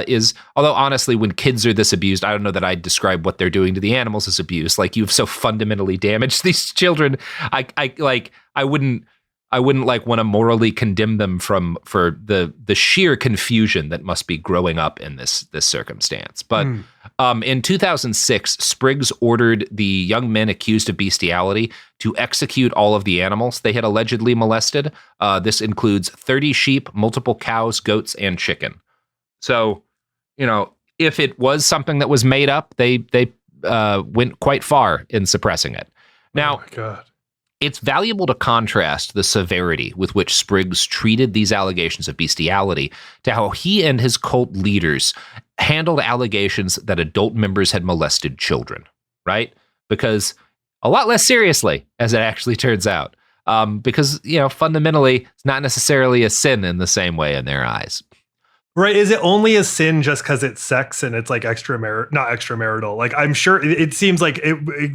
is, although honestly, when kids are this abused, I don't know that I'd describe what they're doing to the animals as abuse. Like you've so fundamentally damaged these children. I wouldn't like want to morally condemn them for the sheer confusion that must be growing up in this circumstance. But in 2006, Spriggs ordered the young men accused of bestiality to execute all of the animals they had allegedly molested. This includes 30 sheep, multiple cows, goats, and chicken. So, if it was something that was made up, they went quite far in suppressing it. Now,
oh my God.
It's valuable to contrast the severity with which Spriggs treated these allegations of bestiality to how he and his cult leaders handled allegations that adult members had molested children, right? Because a lot less seriously, as it actually turns out. because, fundamentally, it's not necessarily a sin in the same way in their eyes.
Right. Is it only a sin just because it's sex and it's like not extramarital? Like, I'm sure it seems like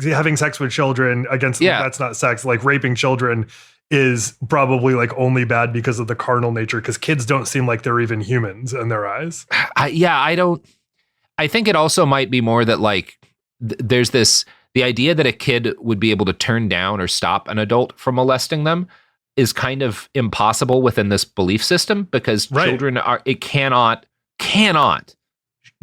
having sex with children that's not sex. Like raping children is probably like only bad because of the carnal nature, because kids don't seem like they're even humans in their eyes.
I think it also might be more that like there's the idea that a kid would be able to turn down or stop an adult from molesting them is kind of impossible within this belief system, because children cannot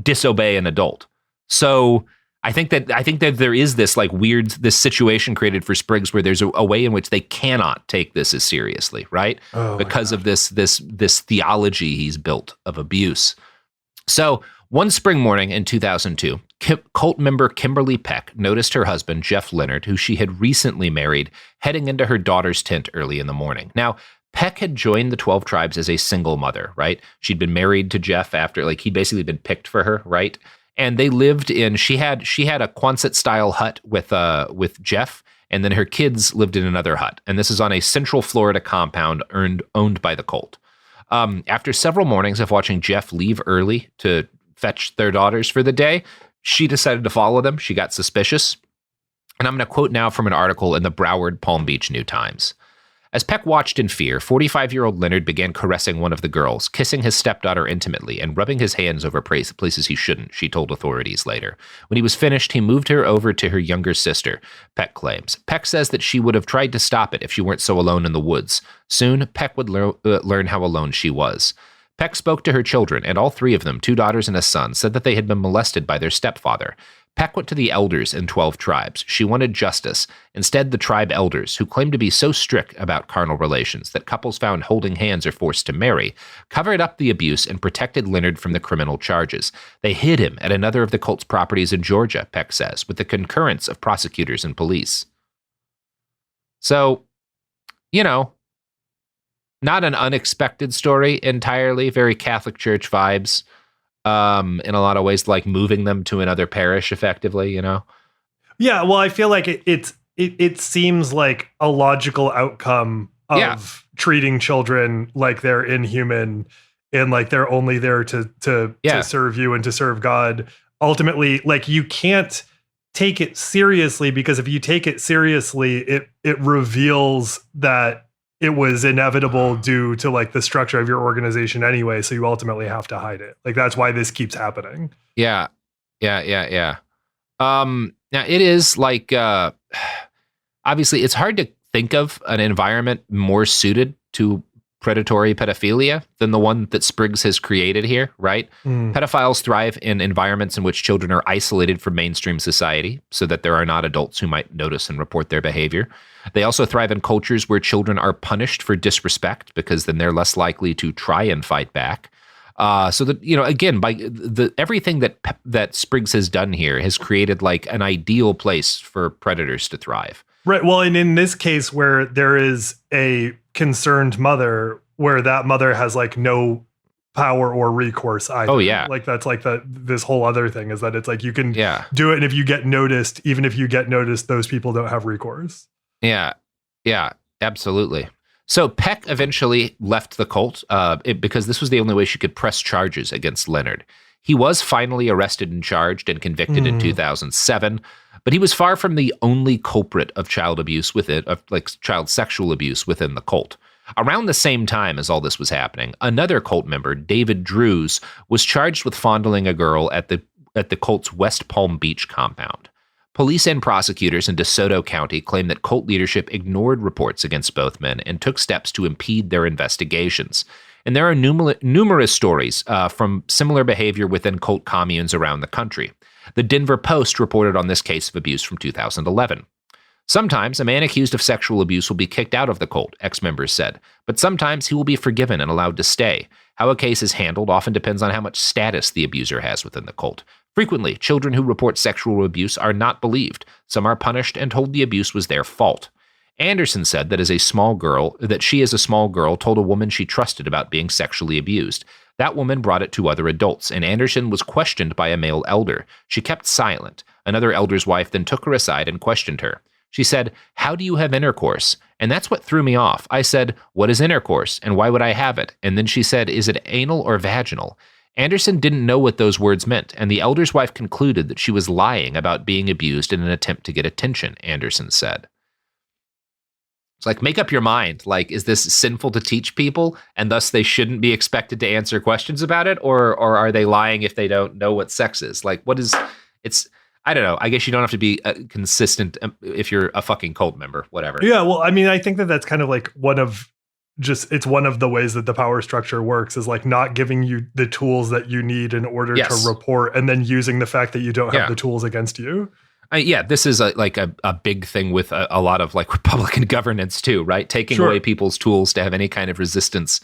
disobey an adult. So I think that there is this like weird, this situation created for Spriggs where there's a way in which they cannot take this as seriously, right? Because of this theology he's built of abuse. So one spring morning in 2002, cult member Kimberly Peck noticed her husband, Jeff Leonard, who she had recently married, heading into her daughter's tent early in the morning. Now, Peck had joined the 12 tribes as a single mother, right? She'd been married to Jeff after, like, he'd basically been picked for her, right? And they lived in, she had a Quonset-style hut with Jeff, and then her kids lived in another hut. And this is on a Central Florida compound owned by the cult. After several mornings of watching Jeff leave early to fetch their daughters for the day, she decided to follow them. She got suspicious. And I'm going to quote now from an article in the Broward Palm Beach New Times. As Peck watched in fear, 45-year-old Leonard began caressing one of the girls, kissing his stepdaughter intimately, and rubbing his hands over places he shouldn't, she told authorities later. When he was finished, he moved her over to her younger sister, Peck claims. Peck says that she would have tried to stop it if she weren't so alone in the woods. Soon, Peck would learn how alone she was. Peck spoke to her children, and all three of them, 2 daughters and a son, said that they had been molested by their stepfather. Peck went to the elders in 12 tribes. She wanted justice. Instead, the tribe elders, who claimed to be so strict about carnal relations that couples found holding hands or forced to marry, covered up the abuse and protected Leonard from the criminal charges. They hid him at another of the cult's properties in Georgia, Peck says, with the concurrence of prosecutors and police. So, not an unexpected story entirely, very Catholic Church vibes. In a lot of ways, like moving them to another parish effectively, Yeah,
well, I feel like it seems like a logical outcome of treating children like they're inhuman and like they're only there to serve you and to serve God. Ultimately, like, you can't take it seriously, because if you take it seriously, it reveals that it was inevitable due to like the structure of your organization anyway. So you ultimately have to hide it. Like, that's why this keeps happening.
Yeah. Now it is like, obviously it's hard to think of an environment more suited to predatory pedophilia than the one that Spriggs has created here, right? Pedophiles thrive in environments in which children are isolated from mainstream society so that there are not adults who might notice and report their behavior. They also thrive in cultures where children are punished for disrespect, because then they're less likely to try and fight back. So that, again, by everything that Spriggs has done here has created like an ideal place for predators to thrive.
Right. Well, and in this case where there is a concerned mother, where that mother has like no power or recourse either.
Oh yeah.
Like, that's like this whole other thing is that it's like you can do it, and if you get noticed, even if you get noticed, those people don't have recourse. Yeah,
absolutely. So Peck eventually left the cult because this was the only way she could press charges against Leonard. He was finally arrested and charged and convicted in 2007, but he was far from the only culprit of child abuse child sexual abuse within the cult. Around the same time as all this was happening, another cult member, David Drews, was charged with fondling a girl at the cult's West Palm Beach compound. Police and prosecutors in DeSoto County claim that cult leadership ignored reports against both men and took steps to impede their investigations. And there are numerous stories from similar behavior within cult communes around the country. The Denver Post reported on this case of abuse from 2011. Sometimes a man accused of sexual abuse will be kicked out of the cult, ex-members said, but sometimes he will be forgiven and allowed to stay. How a case is handled often depends on how much status the abuser has within the cult. Frequently, children who report sexual abuse are not believed. Some are punished and told the abuse was their fault. Anderson said that she as a small girl told a woman she trusted about being sexually abused. That woman brought it to other adults, and Anderson was questioned by a male elder. She kept silent. Another elder's wife then took her aside and questioned her. She said, "How do you have intercourse?" And that's what threw me off. I said, "What is intercourse? And why would I have it?" And then she said, "Is it anal or vaginal?" Anderson didn't know what those words meant, and the elder's wife concluded that she was lying about being abused in an attempt to get attention, Anderson said. It's like, make up your mind. Like, is this sinful to teach people, and thus they shouldn't be expected to answer questions about it? Or are they lying if they don't know what sex is? Like, I don't know. I guess you don't have to be consistent if you're a fucking cult member, whatever.
Yeah, well, I mean, I think that's kind of like it's one of the ways that the power structure works is like not giving you the tools that you need in order to report, and then using the fact that you don't have the tools against you.
This is a big thing with a lot of like Republican governance too, right? Taking away people's tools to have any kind of resistance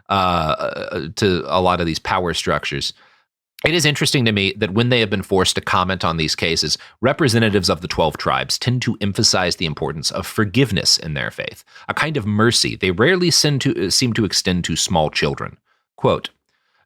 to a lot of these power structures. It is interesting to me that when they have been forced to comment on these cases, representatives of the 12 tribes tend to emphasize the importance of forgiveness in their faith, a kind of mercy they rarely seem to extend to small children. Quote,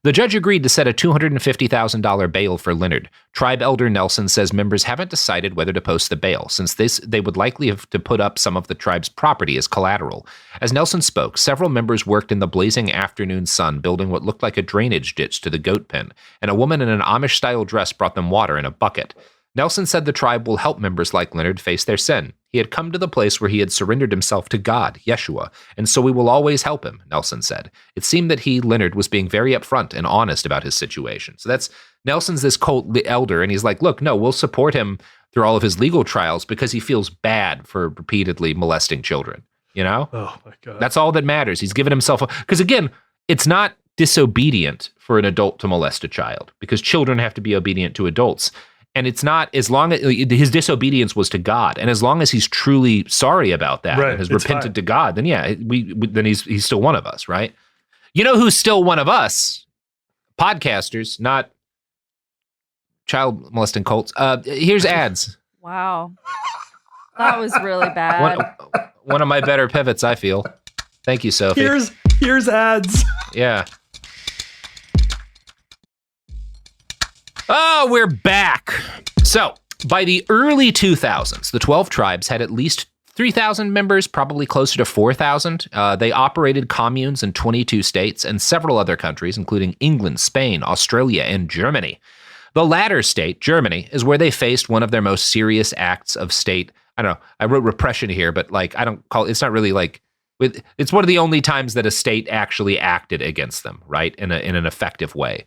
"The judge agreed to set a $250,000 bail for Leonard. Tribe Elder Nelson says members haven't decided whether to post the bail, since they would likely have to put up some of the tribe's property as collateral. As Nelson spoke, several members worked in the blazing afternoon sun building what looked like a drainage ditch to the goat pen, and a woman in an Amish-style dress brought them water in a bucket. Nelson said the tribe will help members like Leonard face their sin. He had come to the place where he had surrendered himself to God, Yeshua, and so we will always help him," Nelson said. It seemed that Leonard, was being very upfront and honest about his situation. So that's, Nelson's this cult elder, and he's like, look, no, we'll support him through all of his legal trials because he feels bad for repeatedly molesting children, you know?
Oh my God.
That's all that matters. He's given himself, because again, it's not disobedient for an adult to molest a child because children have to be obedient to adults. And it's not, as long as his disobedience was to God, and as long as he's truly sorry about that and has repented to God, then then he's still one of us, right? You know who's still one of us? Podcasters, not child molesting cults. Here's ads.
Wow, that was really bad.
One of my better pivots, I feel. Thank you, Sophie.
Here's ads.
Yeah. Oh, we're back. So, by the early 2000s, the 12 tribes had at least 3,000 members, probably closer to 4,000. They operated communes in 22 states and several other countries, including England, Spain, Australia, and Germany. The latter state, Germany, is where they faced one of their most serious acts of state. I don't know. I wrote repression here, but it's not really like, it's one of the only times that a state actually acted against them, right? In an effective way.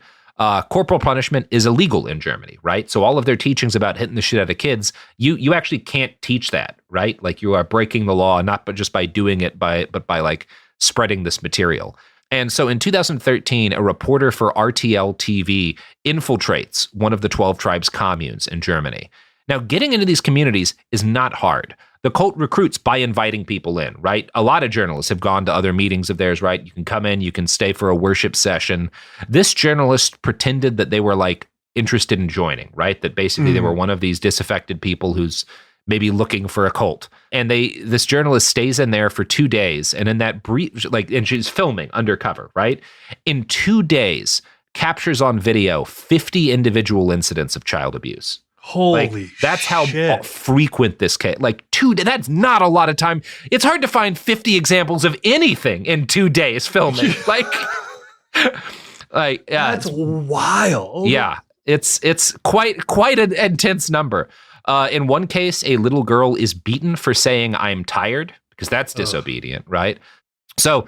Corporal punishment is illegal in Germany, right? So all of their teachings about hitting the shit out of kids, you actually can't teach that, right? Like you are breaking the law, not but just by doing it, but by like spreading this material. And so in 2013, a reporter for RTL TV infiltrates one of the 12 tribes' communes in Germany. Now, getting into these communities is not hard. The cult recruits by inviting people in, right? A lot of journalists have gone to other meetings of theirs, right? You can come in, you can stay for a worship session. This journalist pretended that they were like interested in joining, right? That basically they were one of these disaffected people who's maybe looking for a cult. And this journalist stays in there for 2 days. And in that brief, and she's filming undercover, right? In 2 days, captures on video 50 individual incidents of child abuse.
Holy
that's how
shit.
Frequent this case. That's not a lot of time. It's hard to find 50 examples of anything in 2 days filming.
That's wild.
Yeah, it's quite an intense number. In one case, a little girl is beaten for saying "I'm tired" because that's disobedient, right? So.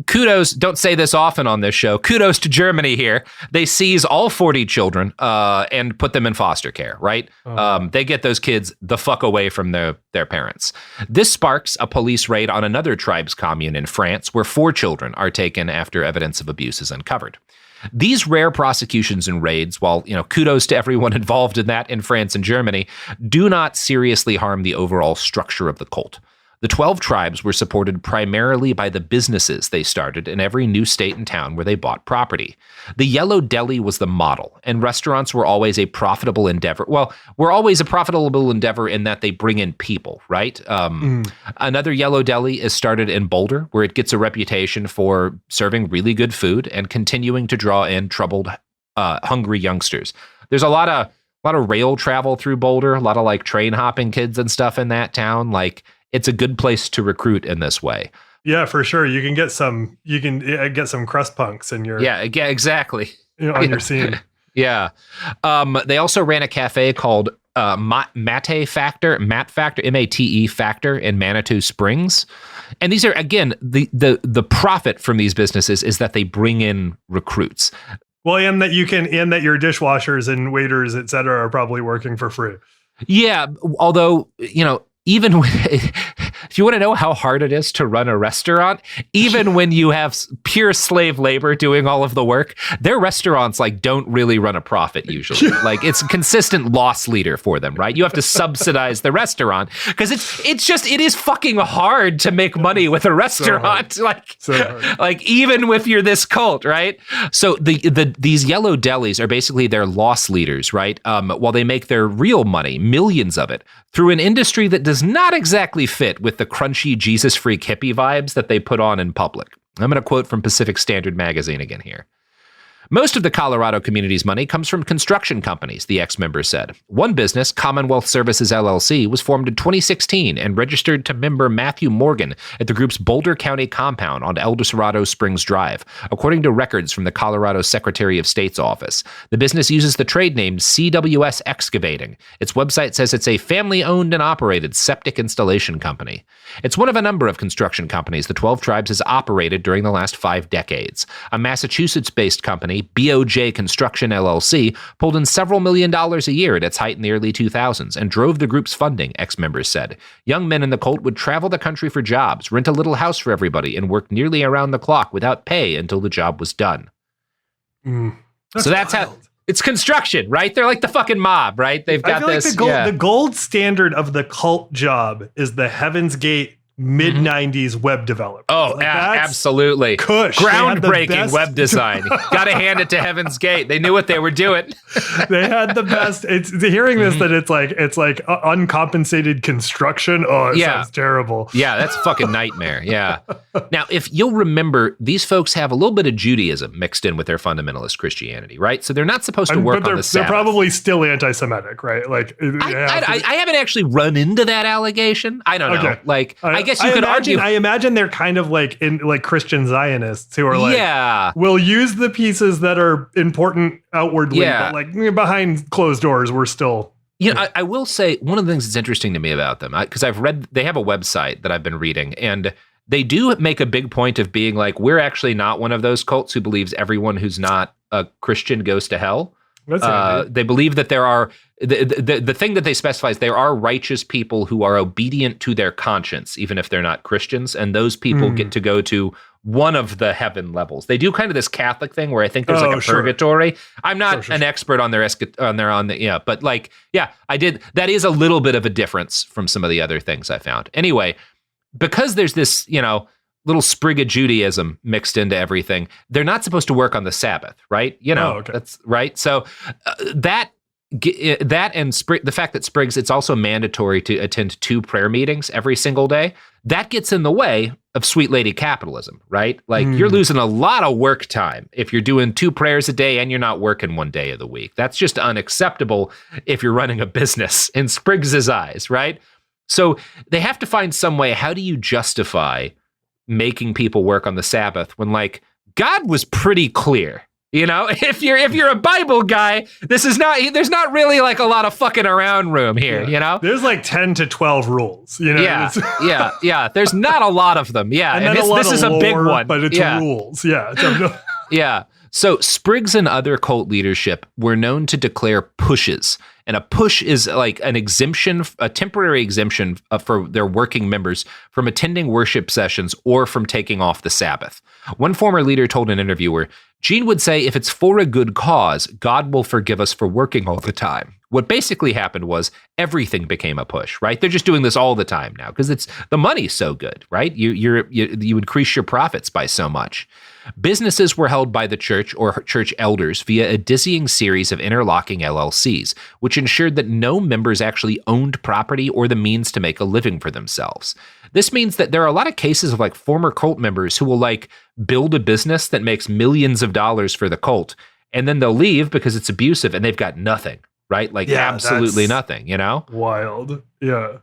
Kudos, don't say this often on this show, kudos to Germany here. They seize all 40 children and put them in foster care, right? They get those kids the fuck away from their parents. This sparks a police raid on another tribe's commune in France where 4 children are taken after evidence of abuse is uncovered. These rare prosecutions and raids, while kudos to everyone involved in that in France and Germany, do not seriously harm the overall structure of the cult. The 12 tribes were supported primarily by the businesses they started in every new state and town where they bought property. The Yellow Deli was the model, and restaurants were always a profitable endeavor. Well, we're always a profitable endeavor in that they bring in people, right? Another Yellow Deli is started in Boulder, where it gets a reputation for serving really good food and continuing to draw in troubled, hungry youngsters. There's a lot of A lot of rail travel through Boulder, a lot of like train hopping kids and stuff in that town. Like it's a good place to recruit in this way.
Yeah, for sure. You can get some crust punks in your
exactly.
On your scene.
Yeah. They also ran a cafe called Mate Factor, MATE Factor in Manitou Springs. And these are, again, the profit from these businesses is that they bring in recruits.
Well, and that your dishwashers and waiters, et cetera, are probably working for free.
Yeah. Although, even when, if you want to know how hard it is to run a restaurant, even when you have pure slave labor doing all of the work, their restaurants like don't really run a profit usually. Like it's a consistent loss leader for them, right? You have to subsidize the restaurant because it is fucking hard to make money with a restaurant. Like even if you're this cult, right? So these yellow delis are basically their loss leaders, right? While they make their real money, millions of it, through an industry that does not exactly fit with the crunchy Jesus freak hippie vibes that they put on in public. I'm going to quote from Pacific Standard Magazine again here. Most of the Colorado community's money comes from construction companies, the ex-member said. One business, Commonwealth Services LLC, was formed in 2016 and registered to member Matthew Morgan at the group's Boulder County compound on El Dorado Springs Drive, according to records from the Colorado Secretary of State's office. The business uses the trade name CWS Excavating. Its website says it's a family-owned and operated septic installation company. It's one of a number of construction companies the 12 Tribes has operated during the last 5 decades. A Massachusetts-based company, BOJ Construction LLC, pulled in several $1 million a year at its height in the early 2000s and drove the group's funding, ex-members said. Young men in the cult would travel the country for jobs, rent a little house for everybody, and work nearly around the clock without pay until the job was done. That's how... It's construction, right? They're like the fucking mob, right? They've got this.
Like the gold standard of the cult job is the Heaven's Gate mid-90s web developer.
Oh, absolutely.
Kush.
Groundbreaking web design. Got to hand it to Heaven's Gate. They knew what they were doing.
They had the best. It's hearing this that it's like uncompensated construction. Oh, it sounds terrible.
Yeah, that's a fucking nightmare. Yeah. Now, if you'll remember, these folks have a little bit of Judaism mixed in with their fundamentalist Christianity, right? So they're not supposed to work on the Sabbath.
They're probably still anti-Semitic, right? Like,
I haven't actually run into that allegation. I don't know. Like, I guess you could argue.
I imagine they're kind of like Christian Zionists who are like, we'll use the pieces that are important outwardly, but like behind closed doors, we're still.
I will say one of the things that's interesting to me about them, because I've read, they have a website that I've been reading, and they do make a big point of being like, we're actually not one of those cults who believes everyone who's not a Christian goes to hell. They believe that there are the thing that they specify is there are righteous people who are obedient to their conscience, even if they're not Christians, and those people get to go to one of the heaven levels. They do kind of this Catholic thing where I think there's purgatory. I'm not an expert on but like, I did. That is a little bit of a difference from some of the other things I found. Anyway, because there's this, little sprig of Judaism mixed into everything, they're not supposed to work on the Sabbath, right? That's right. So that and the fact that Sprigs, it's also mandatory to attend 2 prayer meetings every single day. That gets in the way of sweet lady capitalism, right? Like you're losing a lot of work time if you're doing 2 prayers a day and you're not working 1 day of the week. That's just unacceptable if you're running a business in Spriggs's eyes, right? So they have to find some way. How do you justify making people work on the Sabbath when like God was pretty clear? If you're a Bible guy, there's not really like a lot of fucking around room here, There's
like 10 to 12 rules,
Yeah. There's not a lot of them. Yeah.
And this is a big one. But it's rules. Yeah.
Yeah. So Spriggs and other cult leadership were known to declare pushes. And a push is like an exemption, a temporary exemption for their working members from attending worship sessions or from taking off the Sabbath. One former leader told an interviewer, Gene would say, if it's for a good cause, God will forgive us for working all the time. What basically happened was everything became a push, right? They're just doing this all the time now because it's the money's so good, right? You increase your profits by so much. Businesses were held by the church or church elders via a dizzying series of interlocking LLCs, which ensured that no members actually owned property or the means to make a living for themselves. This means that there are a lot of cases of like former cult members who will like build a business that makes millions of dollars for the cult, and then they'll leave because it's abusive and they've got nothing. right? Like
Yeah,
absolutely
that's
nothing, you know?
wild. Yeah.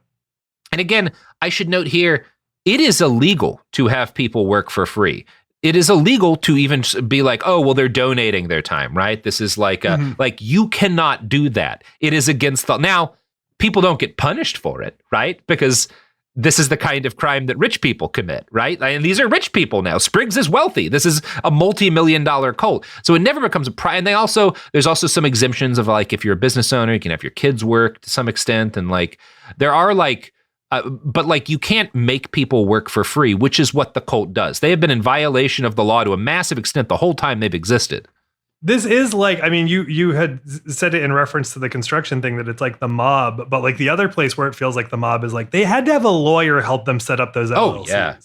And again, I should note here, it is illegal to have people work for free. It is illegal to even be like, oh, well, they're donating their time, right? This is like, like you cannot do that. It is against the, now people don't get punished for it, right? Because this is the kind of crime that rich people commit, right? And these are rich people now. Spriggs is wealthy. This is a multi-million-dollar cult. So it never becomes a and there's also some exemptions of like, if you're a business owner, you can have your kids work to some extent. And like, there are like, but like you can't make people work for free, which is what the cult does. They have been in violation of the law to a massive extent the whole time they've existed.
This is like, I mean, you had said it in reference to the construction thing that it's like the mob, but like the other place where it feels like the mob is like they had to have a lawyer help them set up those LLCs.
Oh, yeah,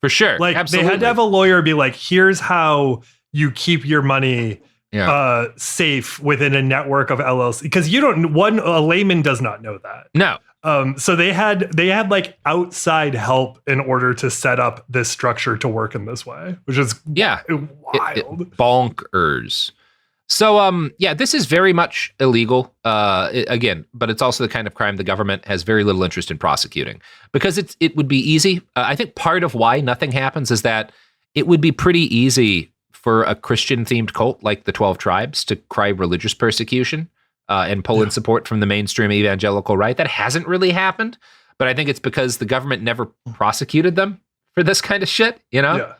for sure.
Like
absolutely.
They had to have a lawyer be like, here's how you keep your money safe within a network of LLC. Because a layman does not know that.
No.
So they had like outside help in order to set up this structure to work in this way, which is wild.
Bonkers. So, this is very much illegal, again, but it's also the kind of crime the government has very little interest in prosecuting because it would be easy. I think part of why nothing happens is that it would be pretty easy for a Christian-themed cult like the 12 Tribes to cry religious persecution and pull in support from the mainstream evangelical right. That hasn't really happened, but I think it's because the government never prosecuted them for this kind of shit, you know?
Yeah.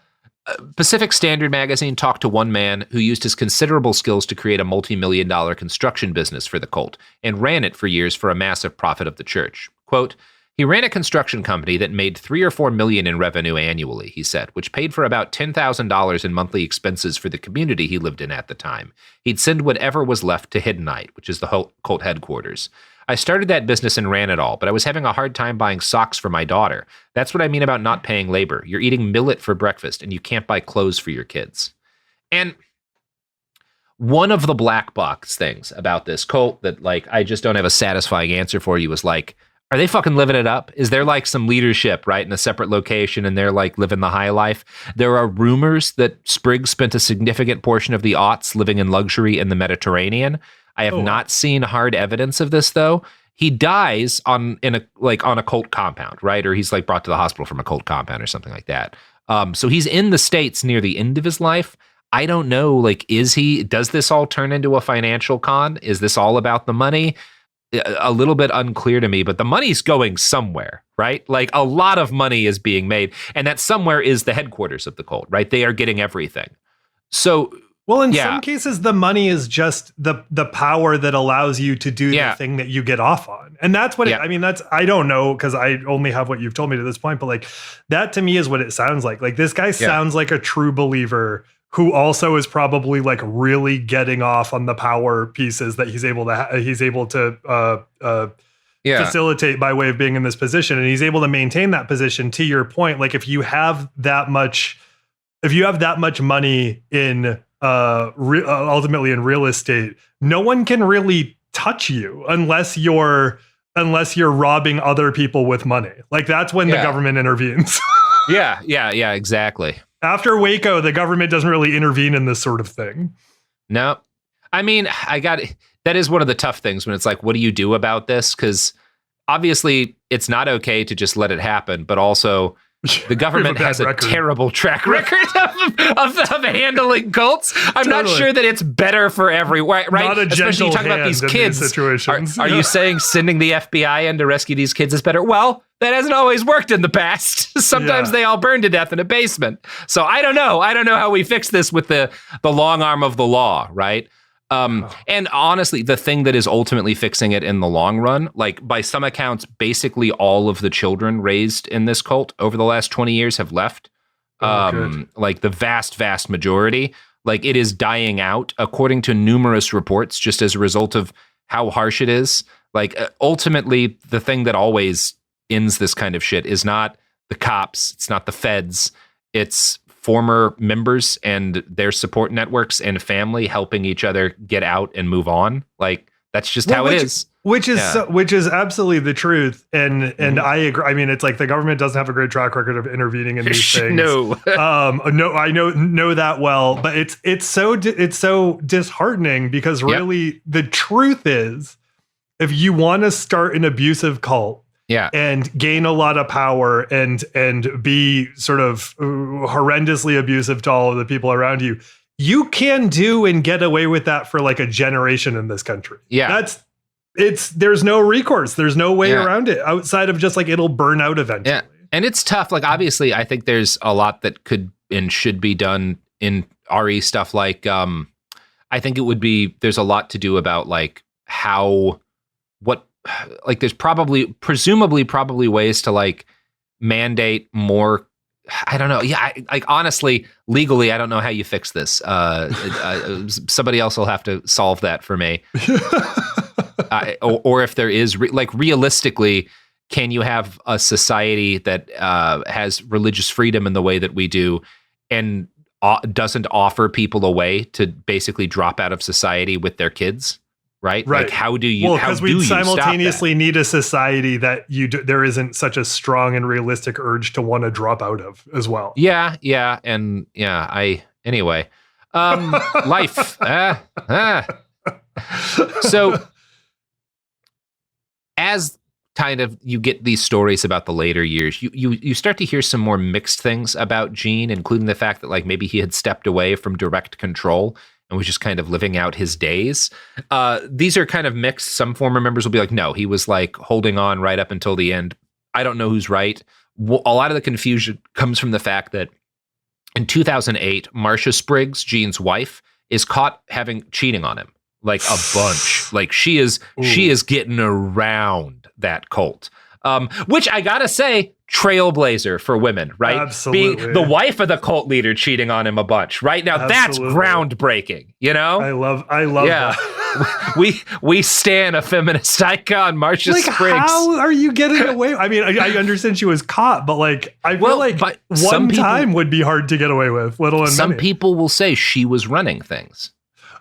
Pacific Standard magazine talked to one man who used his considerable skills to create a multi-million-dollar construction business for the cult and ran it for years for a massive profit of the church. Quote, he ran a construction company that made $3 or $4 million in revenue annually, he said, which paid for about $10,000 in monthly expenses for the community he lived in at the time. He'd send whatever was left to Hiddenite, which is the cult headquarters. I started that business and ran it all, but I was having a hard time buying socks for my daughter. That's what I mean about not paying labor. You're eating millet for breakfast and you can't buy clothes for your kids. And one of the black box things about this cult that like I just don't have a satisfying answer for you is like, are they fucking living it up? Is there like some leadership, right, in a separate location and they're like living the high life? There are rumors that Spriggs spent a significant portion of the aughts living in luxury in the Mediterranean. I have not seen hard evidence of this though. He dies on a cult compound, right? Or he's like brought to the hospital from a cult compound or something like that. So he's in the States near the end of his life. I don't know, like, does this all turn into a financial con? Is this all about the money? A little bit unclear to me, but the money's going somewhere, right? Like a lot of money is being made, and that somewhere is the headquarters of the cult, right? They are getting everything. So,
well, in some cases, the money is just the power that allows you to do the thing that you get off on. And that's what I mean, I don't know, because I only have what you've told me to this point, but like that to me is what it sounds like. Like this guy sounds like a true believer who also is probably like really getting off on the power pieces that he's able to facilitate by way of being in this position. And he's able to maintain that position. To your point, like if you have that much money in ultimately in real estate, no one can really touch you unless you're robbing other people with money. Like that's when the government intervenes.
Yeah, exactly.
After Waco, the government doesn't really intervene in this sort of thing. No.
I mean, that is one of the tough things when it's like, what do you do about this? Because obviously it's not okay to just let it happen, but also the government has a terrible track record of handling cults. I'm not sure that it's better for everyone, right?
Not a
Especially you talk about these kids.
Situations.
Are you saying sending the FBI in to rescue these kids is better? Well, that hasn't always worked in the past. Sometimes they all burn to death in a basement. So I don't know. I don't know how we fix this with the long arm of the law, right? And honestly, the thing that is ultimately fixing it in the long run, like by some accounts, basically all of the children raised in this cult over the last 20 years have left. Like the vast majority, like it is dying out according to numerous reports, just as a result of how harsh it is. Like ultimately, the thing that always ends this kind of shit is not the cops. It's not the feds. It's former members and their support networks and family helping each other get out and move on. Like that's just how it is.
Which is absolutely the truth. And I agree. I mean, it's like the government doesn't have a great track record of intervening in these things.
No,
I know that well, but it's so disheartening because really the truth is if you want to start an abusive cult and gain a lot of power and be sort of horrendously abusive to all of the people around you, you can do and get away with that for like a generation in this country.
Yeah.
There's no recourse. There's no way around it outside of just like it'll burn out eventually.
Yeah. And it's tough. Like, obviously, I think there's a lot that could and should be done in RE stuff. Like, I think there's a lot to do about like there's presumably ways to like mandate more. I don't know. Yeah. Honestly, legally, I don't know how you fix this. Somebody else will have to solve that for me. Or if there is realistically, can you have a society that has religious freedom in the way that we do and doesn't offer people a way to basically drop out of society with their kids? Right. Like, how do you? Well, because we
simultaneously need a society that there isn't such a strong and realistic urge to want to drop out of as well.
Yeah. Yeah. And anyway, life. So as kind of you get these stories about the later years, you start to hear some more mixed things about Gene, including the fact that like maybe he had stepped away from direct control and was just kind of living out his days. These are kind of mixed. Some former members will be like, no, he was like holding on right up until the end. I don't know who's right. A lot of the confusion comes from the fact that in 2008, Marcia Spriggs, Gene's wife, is caught cheating on him like a bunch. Like she is getting around that cult. Which I gotta say, trailblazer for women, right?
Absolutely.
Being the wife of the cult leader cheating on him a bunch, right? Now that's groundbreaking, you know?
I love that.
we stan a feminist icon, Marcia Spriggs.
How are you getting away? I mean, I understand she was caught, but like, I feel like one time would be hard to get away with, let alone
some
many.
People will say she was running things.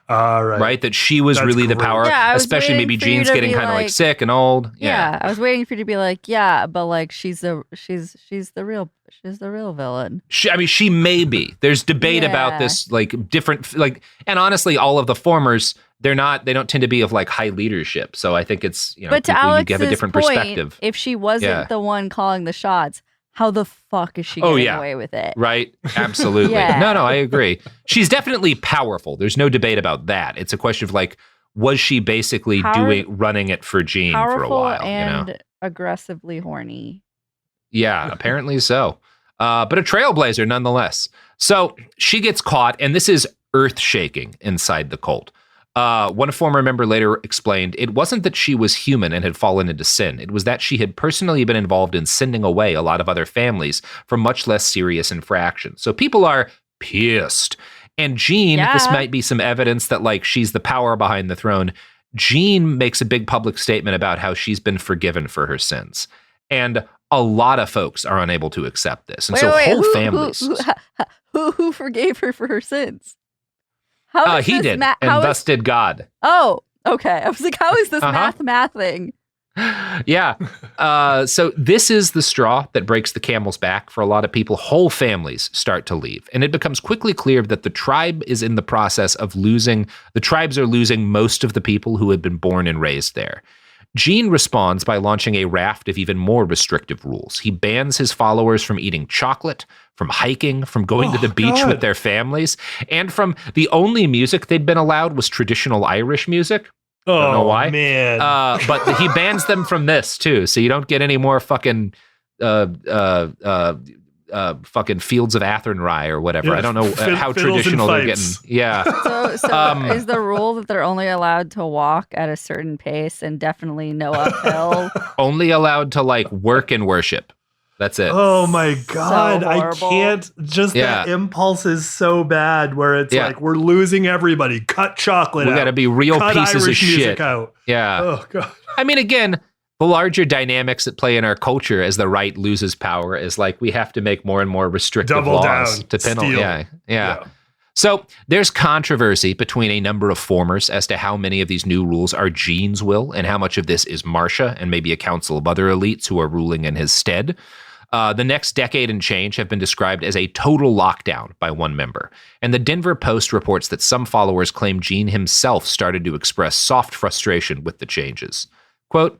Right.
That she was really the power, especially maybe Gene's getting kind of like sick and old.
Yeah, I was waiting for you to be like, yeah, but like she's the real villain.
She may be. There's debate about this, like different, like, and honestly, all of the formers, they don't tend to be of like high leadership. So I think it's,
but to Alex's
you have a different
point,
perspective.
If she wasn't the one calling the shots, how the fuck is she getting away with it?
Right. Absolutely. No, I agree. She's definitely powerful. There's no debate about that. It's a question of like, was she basically running it for Gene for a while?
And aggressively horny.
Yeah, apparently so. But a trailblazer nonetheless. So she gets caught, and this is earth-shaking inside the cult. One former member later explained, it wasn't that she was human and had fallen into sin. It was that she had personally been involved in sending away a lot of other families for much less serious infractions. So people are pissed. And Gene, this might be some evidence that like she's the power behind the throne. Gene makes a big public statement about how she's been forgiven for her sins. And a lot of folks are unable to accept this. And whole families.
Who forgave her for her sins?
He did, and thus did God.
Oh, okay. I was like, how is this math thing?
Yeah. So this is the straw that breaks the camel's back for a lot of people. Whole families start to leave. And it becomes quickly clear that the tribe is in the process of losing most of the people who had been born and raised there. Gene responds by launching a raft of even more restrictive rules. He bans his followers from eating chocolate, from hiking, from going to the beach with their families, and from the only music they'd been allowed was traditional Irish music. I don't know why.
Man.
But he bans them from this too, so you don't get any more fucking fucking Fields of Athenry or whatever. Yeah, I don't know how traditional they're getting. Yeah.
So is the rule that they're only allowed to walk at a certain pace and definitely no uphill?
Only allowed to like work and worship. That's it.
Oh my God. So I can't. Just that impulse is so bad where it's like, we're losing everybody. Cut chocolate out.
We got to be real
Cut
pieces
Irish
of shit.
Music out.
Yeah.
Oh God.
I mean, again, the larger dynamics that play in our culture as the right loses power is like we have to make more and more restrictive laws to penalize. Yeah. So there's controversy between a number of formers as to how many of these new rules are Gene's will and how much of this is Marcia and maybe a council of other elites who are ruling in his stead. The next decade and change have been described as a total lockdown by one member. And the Denver Post reports that some followers claim Gene himself started to express soft frustration with the changes. Quote,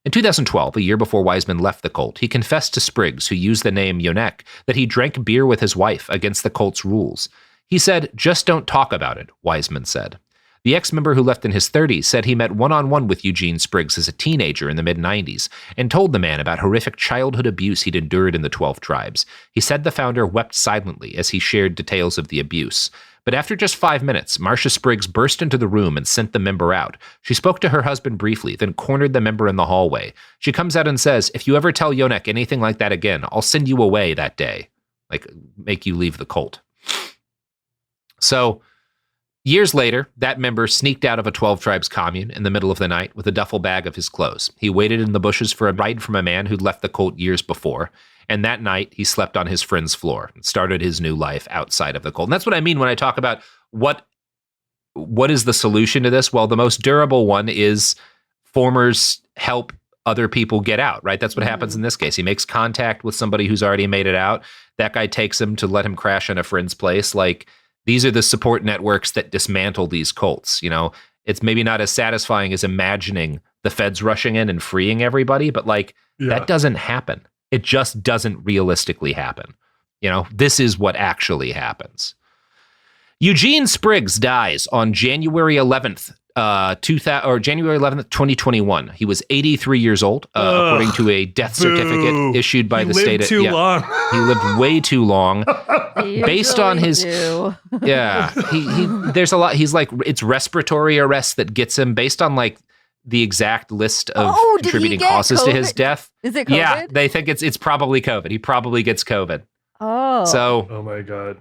in 2012, a year before Wiseman left the cult, he confessed to Spriggs, who used the name Yonek, that he drank beer with his wife against the cult's rules. He said, just don't talk about it, Wiseman said. The ex-member who left in his 30s said he met one-on-one with Eugene Spriggs as a teenager in the mid-90s and told the man about horrific childhood abuse he'd endured in the 12 tribes. He said the founder wept silently as he shared details of the abuse. But after just 5 minutes, Marcia Spriggs burst into the room and sent the member out. She spoke to her husband briefly, then cornered the member in the hallway. She comes out and says, if you ever tell Yonek anything like that again, I'll send you away that day. Like, make you leave the cult. So, years later, that member sneaked out of a 12 tribes commune in the middle of the night with a duffel bag of his clothes. He waited in the bushes for a ride from a man who'd left the cult years before. And that night, he slept on his friend's floor and started his new life outside of the cult. And that's what I mean when I talk about what is the solution to this? Well, the most durable one is formers help other people get out, right? That's what happens in this case. He makes contact with somebody who's already made it out. That guy takes him to let him crash in a friend's place. Like, these are the support networks that dismantle these cults. You know, it's maybe not as satisfying as imagining the feds rushing in and freeing everybody, but that doesn't happen. It just doesn't realistically happen. You know, this is what actually happens. Eugene Spriggs dies on January 11th, January 11th, 2021. He was 83 years old, according to a death certificate issued by the state.
He lived too long.
He lived way too long. Based on his, there's a lot. He's like, it's respiratory arrest that gets him. Based on like the exact list of contributing causes to his death.
Is it COVID?
Yeah, they think it's probably COVID. He probably gets COVID.
Oh my God.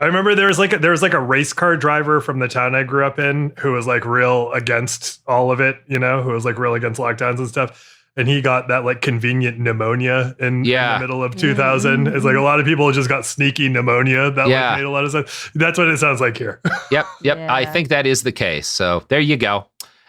I remember there was like a race car driver from the town I grew up in who was like real against all of it, you know, who was like real against lockdowns and stuff. And he got that like convenient pneumonia in the middle of 2000. It's like a lot of people just got sneaky pneumonia. That like made a lot of sense. That's what it sounds like here.
Yep. Yeah. I think that is the case. So there you go.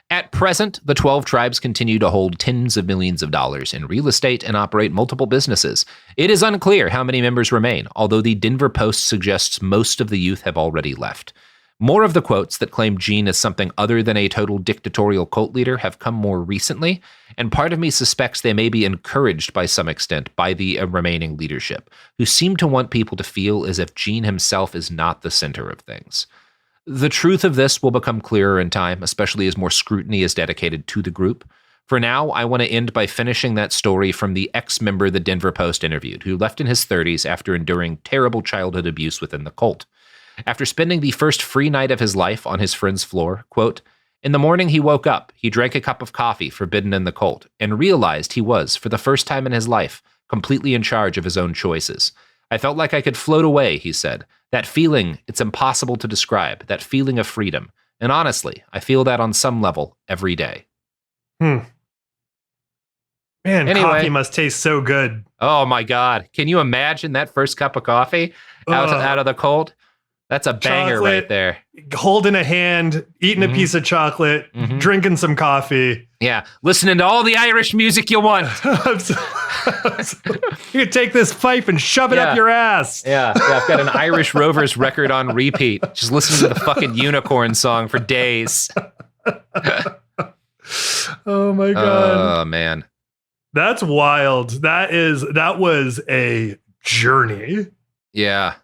At present, the 12 tribes continue to hold tens of millions of dollars in real estate and operate multiple businesses. It is unclear how many members remain, although the Denver Post suggests most of the youth have already left. More of the quotes that claim Gene as something other than a total dictatorial cult leader have come more recently, and part of me suspects they may be encouraged by some extent by the remaining leadership, who seem to want people to feel as if Gene himself is not the center of things. The truth of this will become clearer in time, especially as more scrutiny is dedicated to the group. For now, I want to end by finishing that story from the ex-member the Denver Post interviewed, who left in his 30s after enduring terrible childhood abuse within the cult. After spending the first free night of his life on his friend's floor, quote, in the morning he woke up, he drank a cup of coffee forbidden in the cult, and realized he was, for the first time in his life, completely in charge of his own choices. I felt like I could float away, he said. That feeling, it's impossible to describe, that feeling of freedom. And honestly, I feel that on some level every day.
Man, anyway, coffee must taste so good.
Oh my God. Can you imagine that first cup of coffee out of the cult? That's a banger right there.
Holding a hand, eating a piece of chocolate, drinking some coffee.
Yeah, listening to all the Irish music you want.
You could take this pipe and shove it up your ass.
Yeah, I've got an Irish Rovers record on repeat. Just listening to the fucking Unicorn song for days.
Oh my God.
Oh man.
That's wild. That was a journey.
Yeah.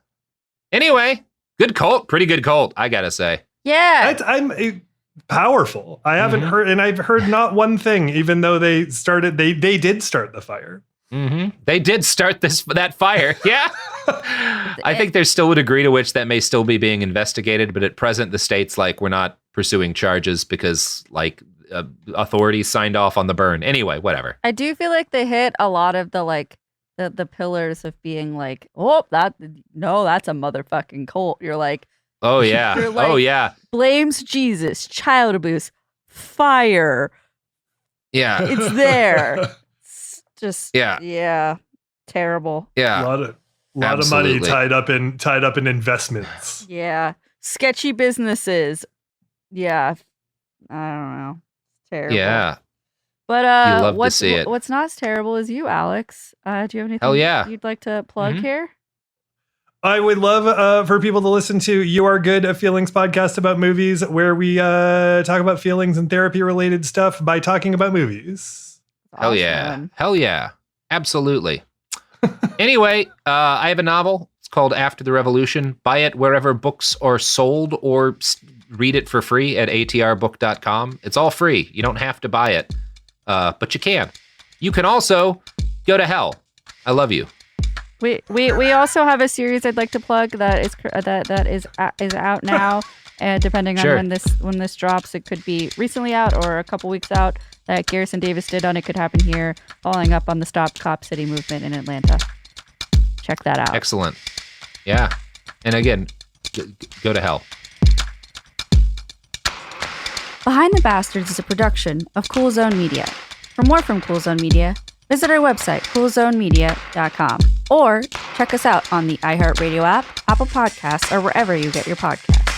Anyway, good cult. Pretty good cult, I gotta say.
Yeah.
I'm powerful. I haven't heard, and I've heard not one thing, even though they did start the fire.
They did start that fire. Yeah. I think there's still a degree to which that may still be being investigated, but at present, the state's like, we're not pursuing charges because like authorities signed off on the burn. Anyway, whatever.
I do feel like they hit a lot of the like the pillars of being like, oh, that's a motherfucking cult. You're like,
oh yeah,
you're like,
oh yeah,
blames Jesus, child abuse, fire.
Yeah,
it's there. It's just terrible.
Yeah,
a lot of money tied up in investments.
Yeah, sketchy businesses. Yeah, I don't know. It's terrible.
Yeah.
But
what's
not as terrible as you, Alex? Do you have anything
Hell yeah.
you'd like to plug here?
I would love for people to listen to You Are Good, a Feelings podcast about movies, where we talk about feelings and therapy-related stuff by talking about movies.
Hell yeah. Hell yeah. Absolutely. Anyway, I have a novel. It's called After the Revolution. Buy it wherever books are sold, or read it for free at atrbook.com. It's all free. You don't have to buy it, but you can. You can also go to hell. I love you.
We also have a series I'd like to plug that is out now, and depending on when this drops, it could be recently out or a couple weeks out. That Garrison Davis did on It Could Happen Here, following up on the Stop Cop City movement in Atlanta. Check that out.
Excellent. Yeah, and again, go to hell.
Behind the Bastards is a production of Cool Zone Media. For more from Cool Zone Media, visit our website, coolzonemedia.com, or check us out on the iHeartRadio app, Apple Podcasts, or wherever you get your podcasts.